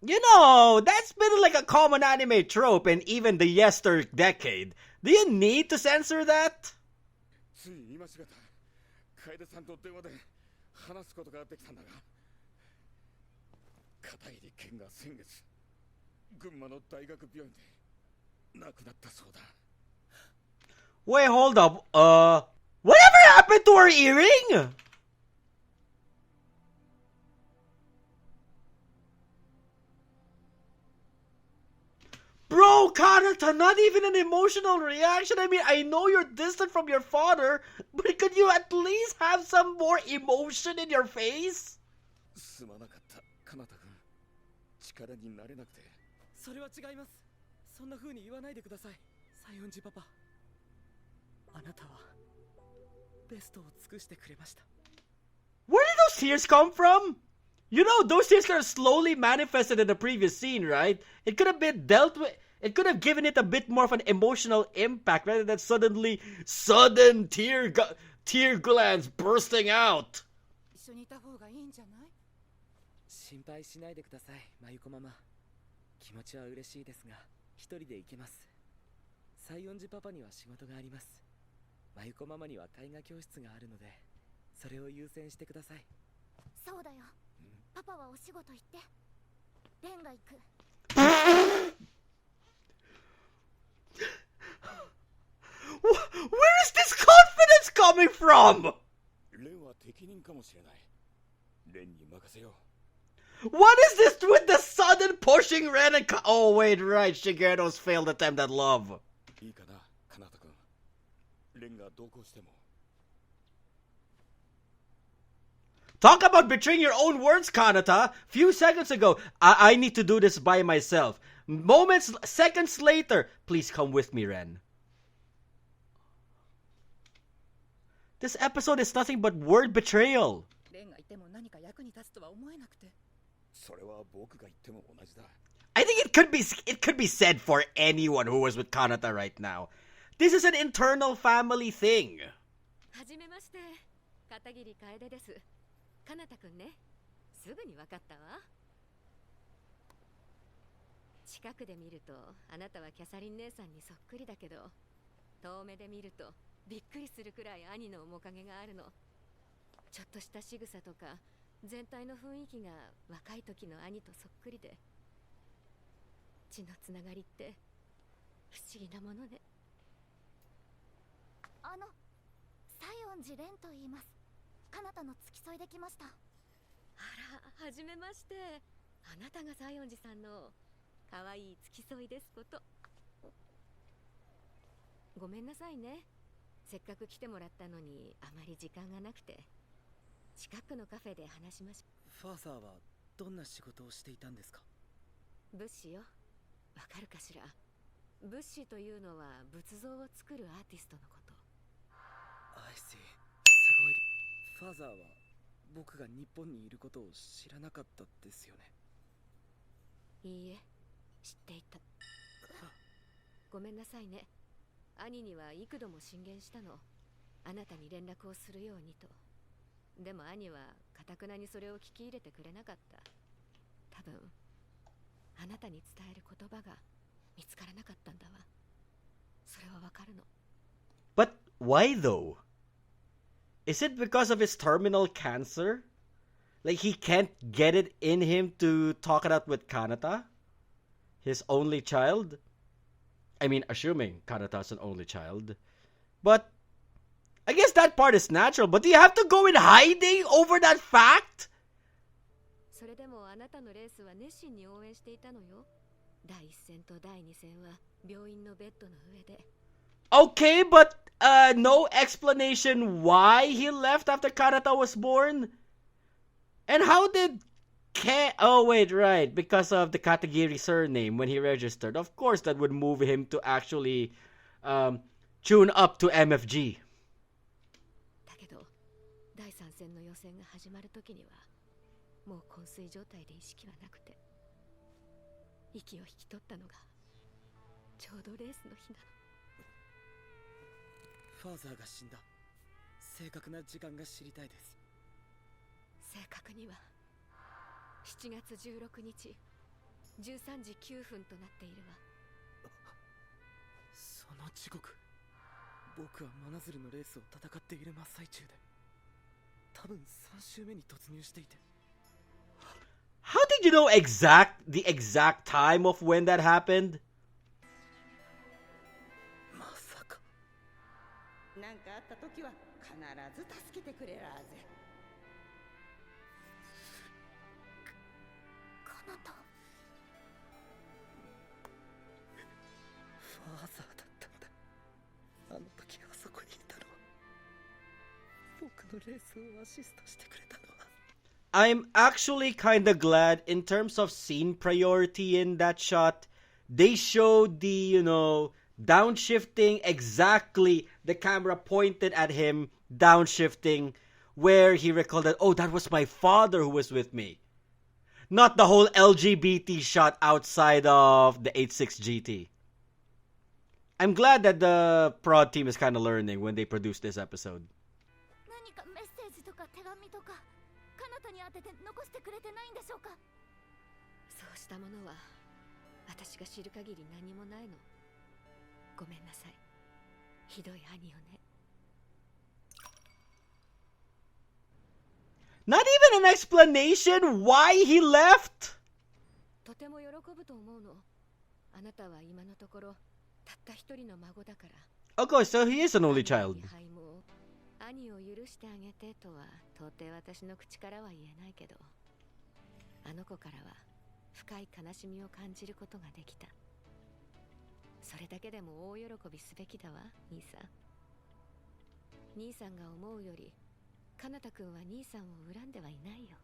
You know, that's been like a common anime trope in even the yester decade. Do you need to censor that? つい今しがた楓さんと電話で話すことができたんだが、片入健が先月群馬の大学病院で亡くなったそうだ。 Wait, hold up. Whatever happened to her earring? Bro, Kanata, not even an emotional reaction. I mean, I know you're distant from your father, but could you at least have some more emotion in your face? すまなかった、かなた君。力になれなくて。それは違います。そんな風に言わないでください、西園寺パパ。あなたはベストを尽くしてくれました。 Where did those tears come from? You know, those tears kind of slowly manifested in the previous scene, right? It could have been dealt with. It could have given it a bit more of an emotional impact rather than sudden tear glands bursting out. 心配しないでください、まゆこママ。気持ちは嬉しいですが、一人で行けます。西園寺パパには仕事があります。まゆこママには絵画教室があるので、それを優先してください。そうだよ。パパはお仕事行って。レンが行く。Where is this confidence coming from? レンは適任かもしれない。レンに任せよう。What is this with the sudden pushing Ren and Oh, wait, right. Shigeru's failed attempt at love. いいかな、かなたくん。レンが同行しても。Talk about betraying your own words, Kanata. Few seconds ago, I need to do this by myself. Seconds later, please come with me, Ren. This episode is nothing but word betrayal. レンがいても何か役に立つとは思えなくて。それは僕が言っても同じだ。I think it could be said for anyone who was with Kanata right now. This is an internal family thing. はじめまして、片桐楓です。かなたくんね、すぐにわかったわ。近くで見るとあなたはキャサリン姉さんにそっくりだけど、遠目で見るとびっくりするくらい兄の面影があるの。ちょっとした仕草とか全体の雰囲気が若い時の兄とそっくりで、血のつながりって不思議なものね。西園寺蓮と言います。かなたの付き添いできました。あら、はじめまして。あなたが西園寺さんの可愛い付き添いですこと。ごめんなさいね。せっかく来てもらったのにあまり時間がなくて。近くのカフェで話しまし。ファーザーはどんな仕事をしていたんですか？物資よ。わかるかしら。物資というのは仏像を作るアーティストのこと。I see。すごい。ファーザーは僕が日本にいることを知らなかったですよね。いいえ、知っていた。ごめんなさいね。兄には幾度も進言したの。あなたに連絡をするようにと。でも兄は堅くなにそれを聞き入れてくれなかった。多分あなたに伝える言葉が見つからなかったんだわ。それはわかるの。But why though? Is it because of his terminal cancer? Like he can't get it in him to talk it out with Kanata? His only child? I mean, assuming Kanata's an only child. But I guess that part is natural, but do you have to go in hiding over that fact? それでもあなたのレースは熱心に応援していたのよ。第一戦と第二戦は病院のベッドの上で。Okay, but no explanation why he left after Kanata was born? And how did Oh wait, right, because of the Katagiri surname when he registered. Of course that would move him to actually tune up to MFG. だけど第三戦の予選が始まる時にはもう昏睡状態で意識はなくて、息を引き取ったのがちょうどレースの日なの。ファーザーが死んだ正確な時間が知りたいです。正確には7月16日13時9分となっているわ。その時刻、僕は真鶴のレースを戦っている真っ最中で、多分3周目に突入していて。How did you know the exact time of when that happened? まさか。なんかあった時は必ず助けてくれらーぜ。かなた。ファーザーだったんだ。あの時あそこにいたのは、僕のレースをアシストしてくれたのは。I'm actually kinda glad in terms of scene priority in that shot. They showed the, downshifting exactly, the camera pointed at him, downshifting, where he recalled that, oh, that was my father who was with me. Not the whole LGBT shot outside of the 86 GT. I'm glad that the prod team is kind of learning when they produce this episode. 何かメッセージとか手紙とか彼方に当てて残してくれてないんでしょうか。そうしたものは私が知る限り何もないの。ごめんなさい。ひどい兄よね。Not even an explanation why he left? とても喜ぶと思うの。あなたは今のところたった一人の孫だから。Okay, so he is an only child. 兄を許してあげてとは到底私の口からは言えないけど、あの子からは深い悲しみを感じることができた。それだけでも大喜びすべきだわ、兄さん。兄さんが思うよりカナタ君は兄さんを恨んではいないよ。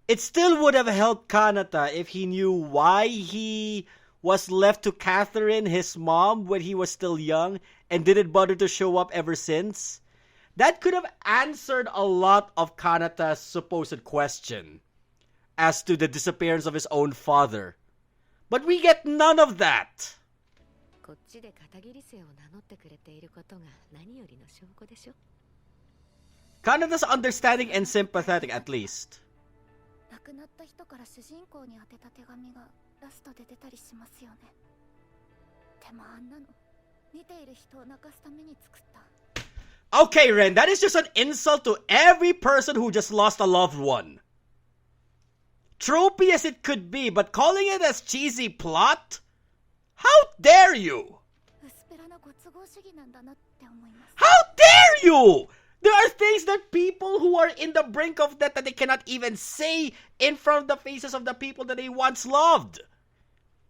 It still would have helped Kanata if he knew why he was left to Catherine, his mom, when he was still young and didn't bother to show up ever since. That could have answered a lot of Kanata's supposed question as to the disappearance of his own father. But we get none of that. こっちで片桐姓を名乗ってくれていることが何よりの証拠でしょ。Kanata's understanding and sympathetic, at least. 亡くなった人から主人公に宛てた手紙がラストで出たりしますよね。でもあんなの見ている人を泣かすために作った。Okay, Ren, that is just an insult to every person who just lost a loved one. Tropey as it could be, but calling it as cheesy plot? How dare you? How dare you? There are things that people who are in the brink of death that they cannot even say in front of the faces of the people that they once loved.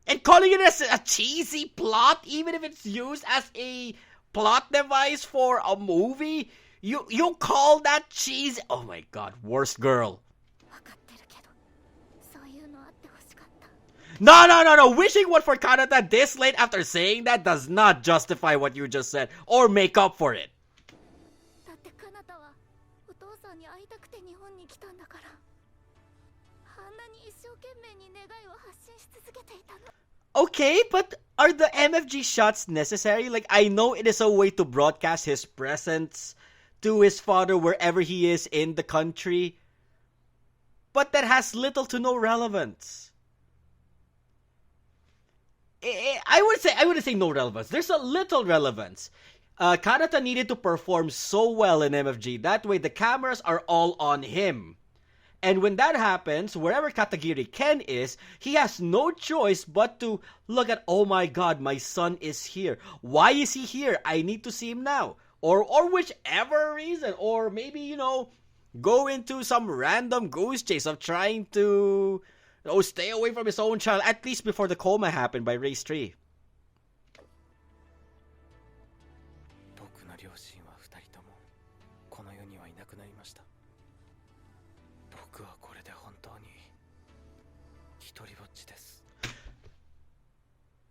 And calling it as a cheesy plot, even if it's used as a plot device for a movie, you call that cheesy? Oh my god, worst girl. No. Wishing one for Kanata this late after saying that does not justify what you just said or make up for it. Okay, but are the MFG shots necessary? Like, I know it is a way to broadcast his presence to his father wherever he is in the country, but that has little to no relevance. I wouldn't say no relevance. There's a little relevance. Kanata needed to perform so well in MFG. That way, the cameras are all on him. And when that happens, wherever Katagiri Ken is, he has no choice but to look at, oh my god, my son is here. Why is he here? I need to see him now. Or whichever reason. Or maybe, go into some random goose chase of trying to stay away from his own child, at least before the coma happened by Race 3.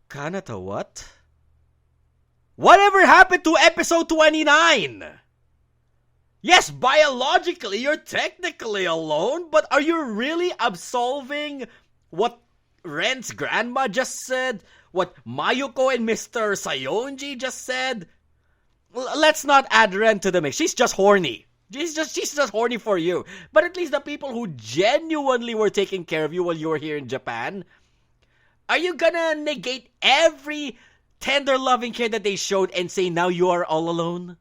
Kanata, what? Whatever happened to episode 29? Yes, biologically, you're technically alone, but are you really absolving what Ren's grandma just said? What Mayuko and Mr. Sayonji just said? Let's not add Ren to the mix. She's just horny. She's just horny for you. But at least the people who genuinely were taking care of you while you were here in Japan, are you gonna negate every tender loving care that they showed and say now you are all alone?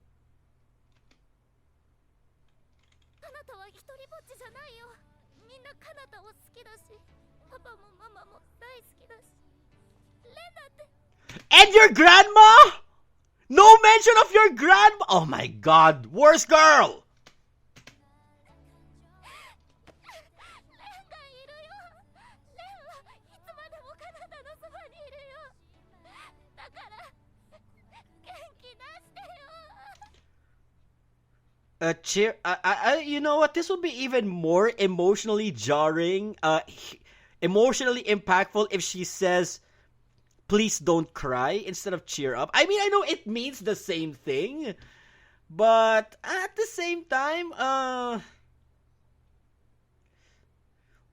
And your grandma? No mention of your grandma? Oh my god, worst girl! Cheer. You know what? This would be even more emotionally jarring, emotionally impactful if she says, please don't cry instead of cheer up. I mean, I know it means the same thing, but at the same time,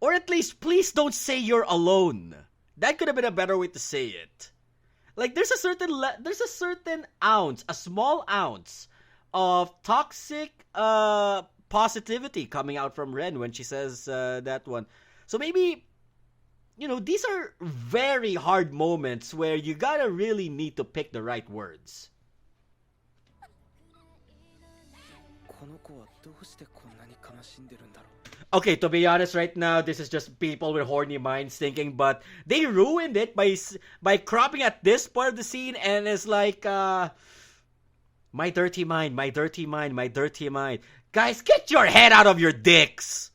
or at least, please don't say you're alone. That could have been a better way to say it. Like, there's a certain ounce, a small ounce of toxic positivity coming out from Ren when she says that one. So maybe, these are very hard moments where you gotta really need to pick the right words. Okay, to be honest right now, this is just people with horny minds thinking, but they ruined it by cropping at this part of the scene, and it's like, my dirty mind, my dirty mind, my dirty mind. Guys, get your head out of your dicks!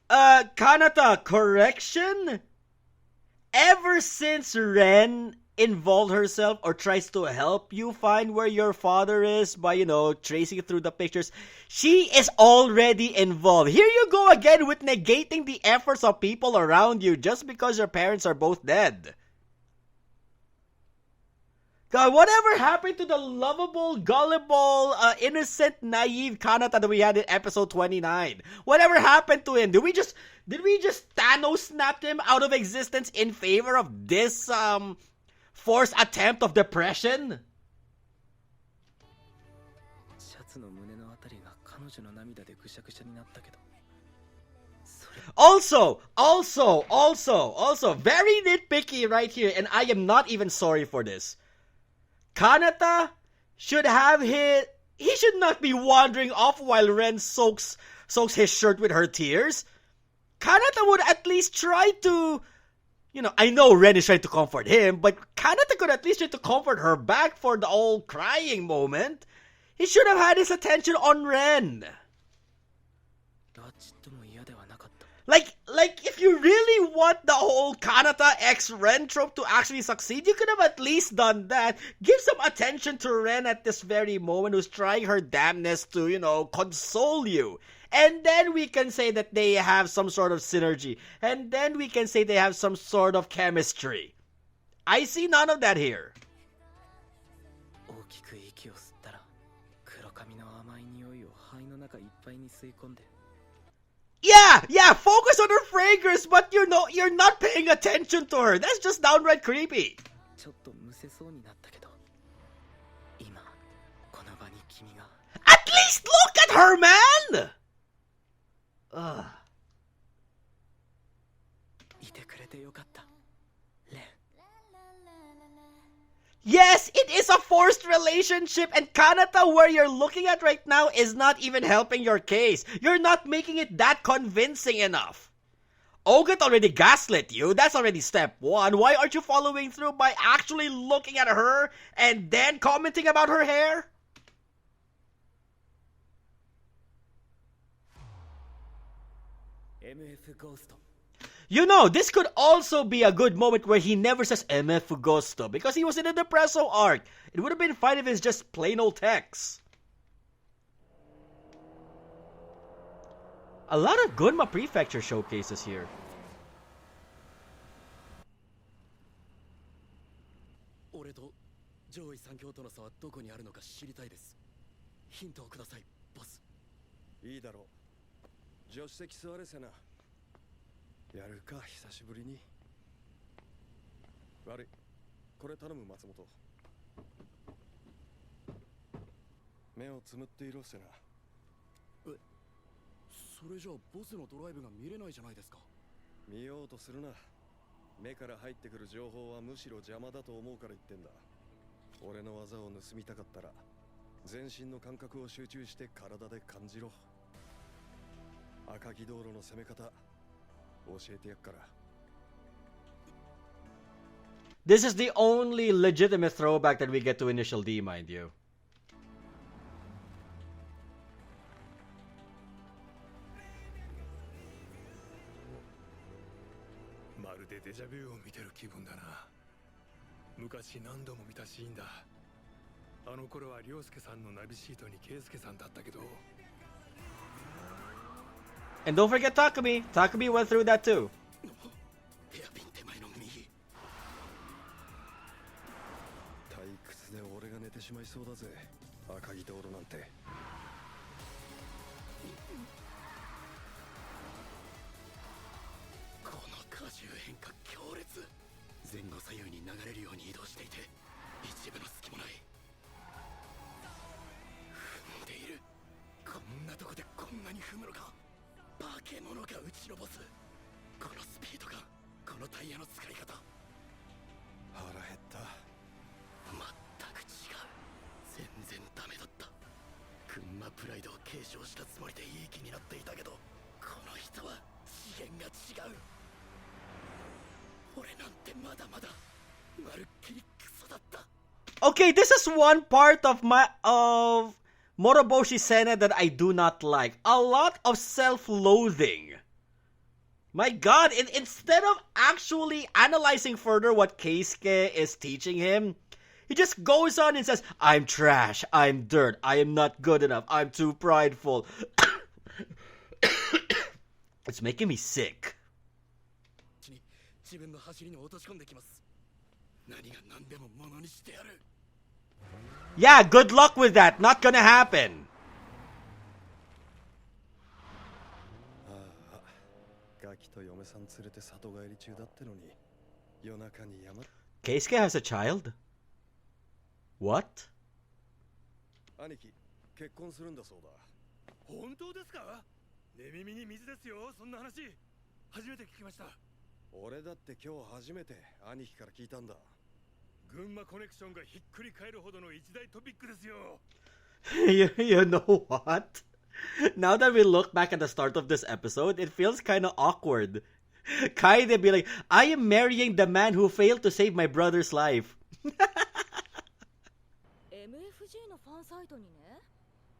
Kanata, correction? Ever since Ren involved herself or tries to help you find where your father is by, tracing through the pictures, she is already involved. Here you go again with negating the efforts of people around you just because your parents are both dead. God, whatever happened to the lovable, gullible, innocent, naive Kanata that we had in episode 29? Whatever happened to him? Did we just Thanos snapped him out of existence in favor of this forced attempt of depression? Also, very nitpicky right here, and I am not even sorry for this. Kanata should have he should not be wandering off while Ren soaks his shirt with her tears. Kanata would at least try to, I know Ren is trying to comfort him, but Kanata could at least try to comfort her back for the old crying moment. He should have had his attention on Ren. Like if you really want the whole Kanata x Ren trope to actually succeed, you could have at least done that. Give some attention to Ren at this very moment, who's trying her damnness to, console you. And then we can say that they have some sort of synergy. And then we can say they have some sort of chemistry. I see none of that here. Yeah, focus on her fragrance, but you're not paying attention to her. That's just downright creepy. At least look at her, man! Ugh. Yes, it is a forced relationship, and Kanata, where you're looking at right now, is not even helping your case. You're not making it that convincing enough. Ogut already gaslit you. That's already step one. Why aren't you following through by actually looking at her and then commenting about her hair? MF Ghost. This could also be a good moment where he never says MF Gusto because he was in a Depresso arc. It would have been fine if it's just plain old text. A lot of Gunma Prefecture showcases here.やるか久しぶりに。悪い、これ頼む松本。目をつむっていろセナ。それじゃあボスのドライブが見れないじゃないですか。見ようとするな。目から入ってくる情報はむしろ邪魔だと思うから言ってんだ。俺の技を盗みたかったら全身の感覚を集中して体で感じろ。赤城道路の攻め方。This is the only legitimate throwback that we get to Initial D, mind you. まるでデジャビューを見てる気分だな。昔何度も見たシーンだ。あの頃は涼介さんのナビシートに圭介さんだったけど。And don't forget Takumi. Takumi went through that too. ヘアピン手前の右。退屈で俺が寝てしまいそうだぜ。赤城道路なんて。この荷重変化強烈。前後左右に流れるように移動していて一部の隙もない。踏んでいる。こんなとこでこんなに踏むのか。化け物がうちのボス。このスピード感、このタイヤの使い方。腹減った。全く違う。全然ダメだった。群馬プライドを継承したつもりでいい気になっていたけど、この人は次元が違う。俺なんてまだまだまるっきりクソだった。 Okay, this is one part of Moroboshi Sena that I do not like. A lot of self-loathing. My god, instead of actually analyzing further what Keisuke is teaching him, he just goes on and says, I'm trash, I'm dirt, I am not good enough, I'm too prideful. It's making me sick. Yeah, good luck with that. Not gonna happen. Keisuke has a child? What? 兄貴、結婚するんだそうだ。本当ですか？寝耳に水ですよ、そんな話。初めて聞きました。俺だって今日初めて兄貴から聞いたんだ。群馬コネクションがひっくり返るほどの一大トピックですよ。You know what? Now that we look back at the start of this episode, it feels kind of awkward. Kaide be like, I am marrying the man who failed to save my brother's life. MFG のファンサイトにね、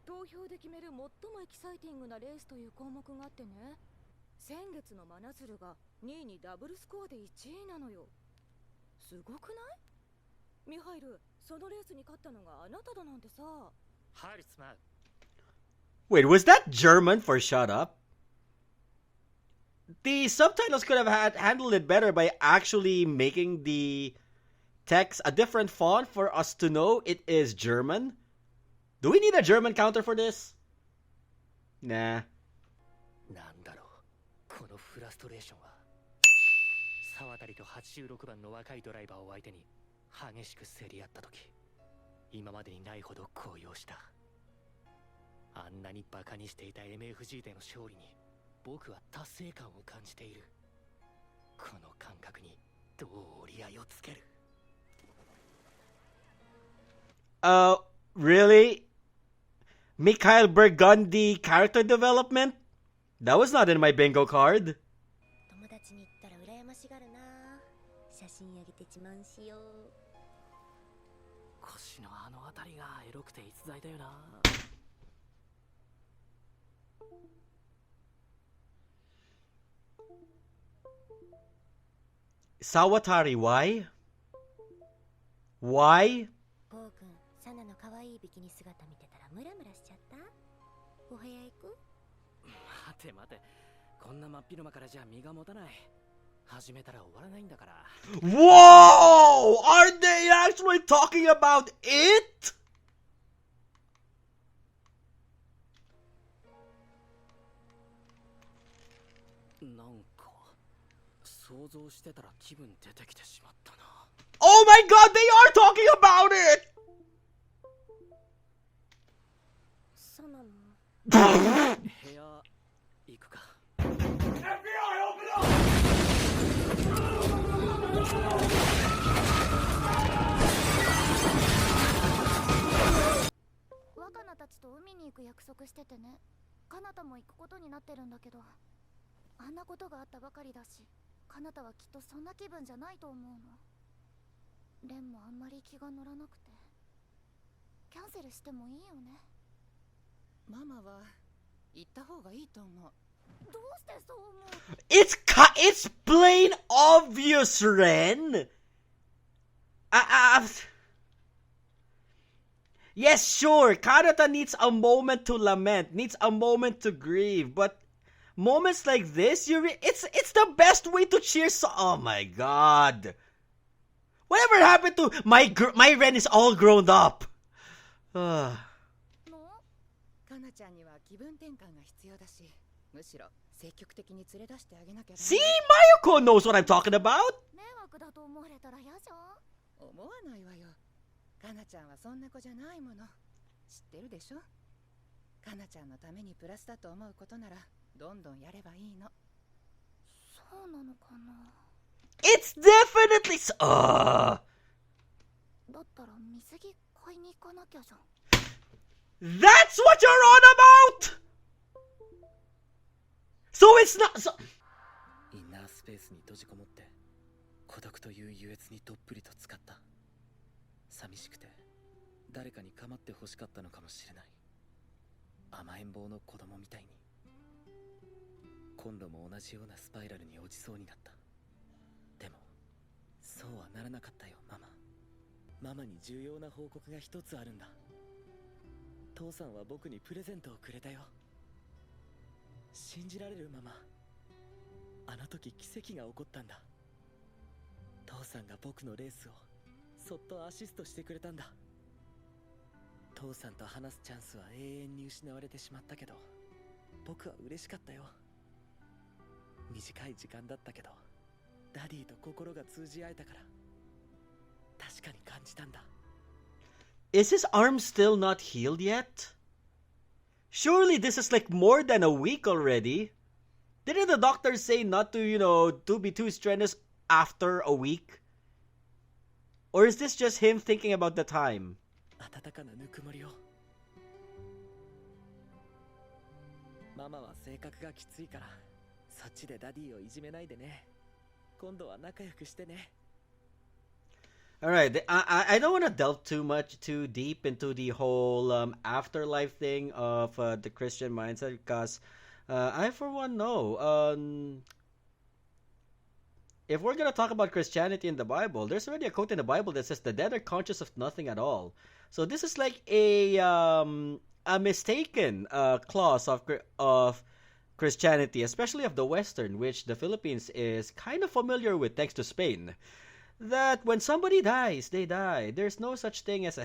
投票で決める最もエキサイティングなレースという項目があってね、先月の真鶴が2位にダブルスコアで1位なのよ。すごくない？ミハイル、そのレースに勝ったのがあなただなんてさ。ハリスマン。Wait, was that German for shut up? The subtitles could have handled it better by actually making the text a different font for us to know it is German. Do we need a German counter for this? Nah. なんだろう、このフラストレーションは。沢渡と86番の若いドライバーを相手に激しく競り合った時、今までにないほど高揚した。あんなにバカにしていた MFG での勝利に僕は達成感を感じている。この感覚にどう折り合いをつける？ Really? Mikhail Burgundy character development? That was not in my bingo card. 友達に言ったら羨ましがるな。写真あげて自慢しよう。腰のあの辺りがエロくて逸材だよな。Sawatari, why? Why? ポー君、サナの可愛いビキニ姿見てたらムラムラしちゃった？お部屋行く？待て待て、こんな真っ昼間からじゃ身が持たない。始めたら終わらないんだから。Whoa! Are they actually talking about it? なんか想像してたら気分出てきてしまったな。Oh my god, they are talking about it! そうなの？部屋行くか。若菜たちと海に行く約束しててね。カナタも行くことになってるんだけど、あんなことがあったばかりだし、カナタはきっとそんな気分じゃないと思うの。レンもあんまり気が乗らなくて、キャンセルしてもいいよね。ママは行った方がいいと思う。どうしてそう思う？ It's plain obvious, Ren. Yes, sure, Kanata needs a moment to lament, needs a moment to grieve, but moments like this, it's the best way to cheer. Oh my god. Whatever happened to my Ren is all grown up. カナちゃんには気分転換が必要だし、むしろ積極的に連れ出してあげなきゃ。See, Mayuko knows what I'm talking about. 迷惑だと思われたらわないわよ。かなちゃんはそんな子じゃないもの。知ってるでしょ。かなちゃんのためにプラスだと思うことならどんどんやればいいの。そうなのかな。 It's definitely so. だったら水着買いに行かなきゃじゃん。 That's what you're on about. So it's not so. インナースペースに閉じこもって孤独という優越にどっぷりと使った。寂しくて誰かに構って欲しかったのかもしれない。甘えん坊の子供みたいに。今度も同じようなスパイラルに落ちそうになった。でもそうはならなかったよママ。ママに重要な報告が一つあるんだ。父さんは僕にプレゼントをくれたよ。信じられるママ。あの時奇跡が起こったんだ。父さんが僕のレースをそっとアシストしてくれたんだ。父さんと話すチャンスは永遠に失われてしまったけど、僕は嬉しかったよ。短い時間だったけどダディと心が通じ合えたから確かに感じたんだ。 Is his arm still not healed yet? Surely this is like more than a week already. Didn't the doctor say not to, to be too strenuous after a week? Or is this just him thinking about the time? 温かなぬくもりを。ママは性格がきついからそっちでダディをいじめないでね。今度は仲良くしてね。Alright, I don't want to delve too deep into the whole afterlife thing of the Christian mindset because I for one know if we're going to talk about Christianity in the Bible, there's already a quote in the Bible that says the dead are conscious of nothing at all. So this is like a mistaken clause of Christianity, especially of the Western, which the Philippines is kind of familiar with thanks to Spain. That when somebody dies, they die. There's no such thing as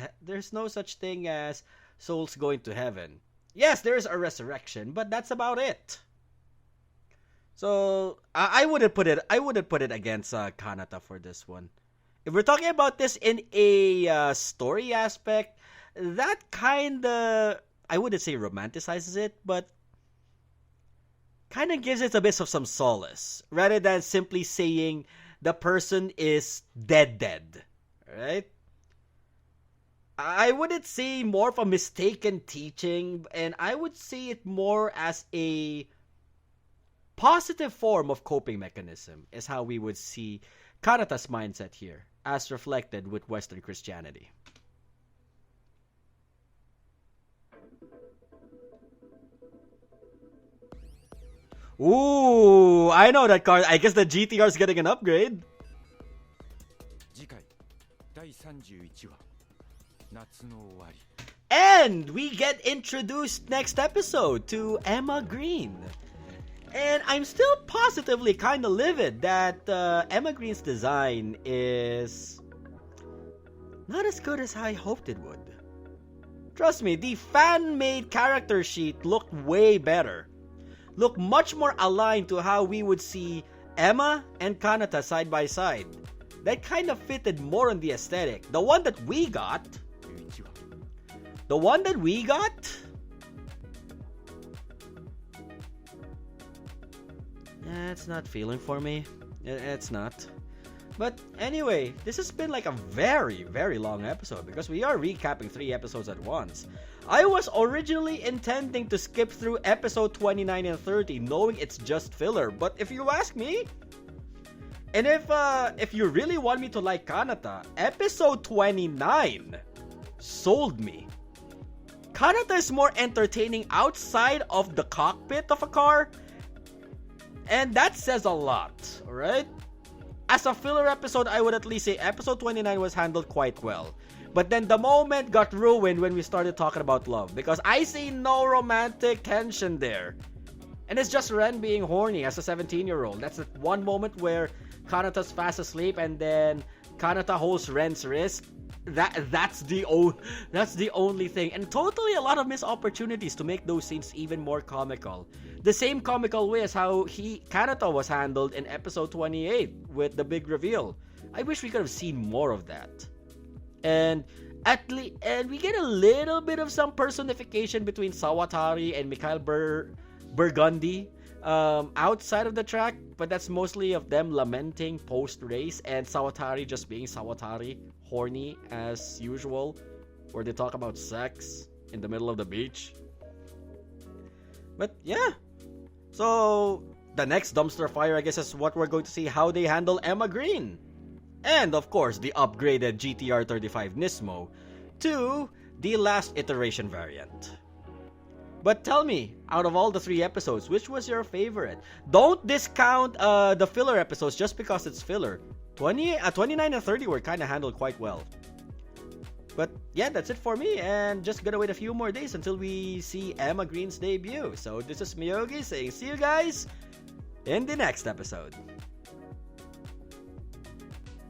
souls going to heaven. Yes, there is a resurrection, but that's about it. So I wouldn't put it against Kanata for this one. If we're talking about this in a story aspect, that kinda, I wouldn't say romanticizes it, but kind of gives it a bit of some solace rather than simply saying the person is dead, right? I wouldn't say more of a mistaken teaching, and I would see it more as a positive form of coping mechanism is how we would see Kanata's mindset here, as reflected with Western Christianity. Ooh, I know that card. I guess the GTR is getting an upgrade. 次回第31話夏の終わり And we get introduced next episode to Emma Green. And I'm still positively kind of livid that Emma Green's design is not as good as I hoped it would. Trust me, the fan-made character sheet looked way better. Looked much more aligned to how we would see Emma and Kanata side by side. That kind of fitted more on the aesthetic. The one that we got... It's not feeling for me. It's not. But anyway, this has been like a very, very long episode because we are recapping 3 episodes at once. I was originally intending to skip through episode 29 and 30 knowing it's just filler, but if you ask me, and if you really want me to like Kanata, episode 29 sold me. Kanata is more entertaining outside of the cockpit of a car, and that says a lot, alright? As a filler episode, I would at least say episode 29 was handled quite well. But then the moment got ruined when we started talking about love, because I see no romantic tension there. And it's just Ren being horny as a 17-year-old. That's the one moment where Kanata's fast asleep and then Kanata holds Ren's wrist. That's the only thing. And totally a lot of missed opportunities to make those scenes even more comical. The same comical way as how Kanata was handled in episode 28 with the big reveal. I wish we could have seen more of that. And and we get a little bit of some personification between Sawatari and Mikhail Burgundy outside of the track, but that's mostly of them lamenting post-race and Sawatari just being Sawatari, horny as usual, where they talk about sex in the middle of the beach. But yeah, so the next dumpster fire, I guess, is what we're going to see how they handle Emma Green. And of course, the upgraded GTR 35 Nismo to the last iteration variant. But tell me, out of all the 3 episodes, which was your favorite? Don't discount the filler episodes just because it's filler. 29 and 30 were kind of handled quite well. But yeah, that's it for me, and just gonna wait a few more days until we see Emma Green's debut. So this is Myogi saying see you guys in the next episode.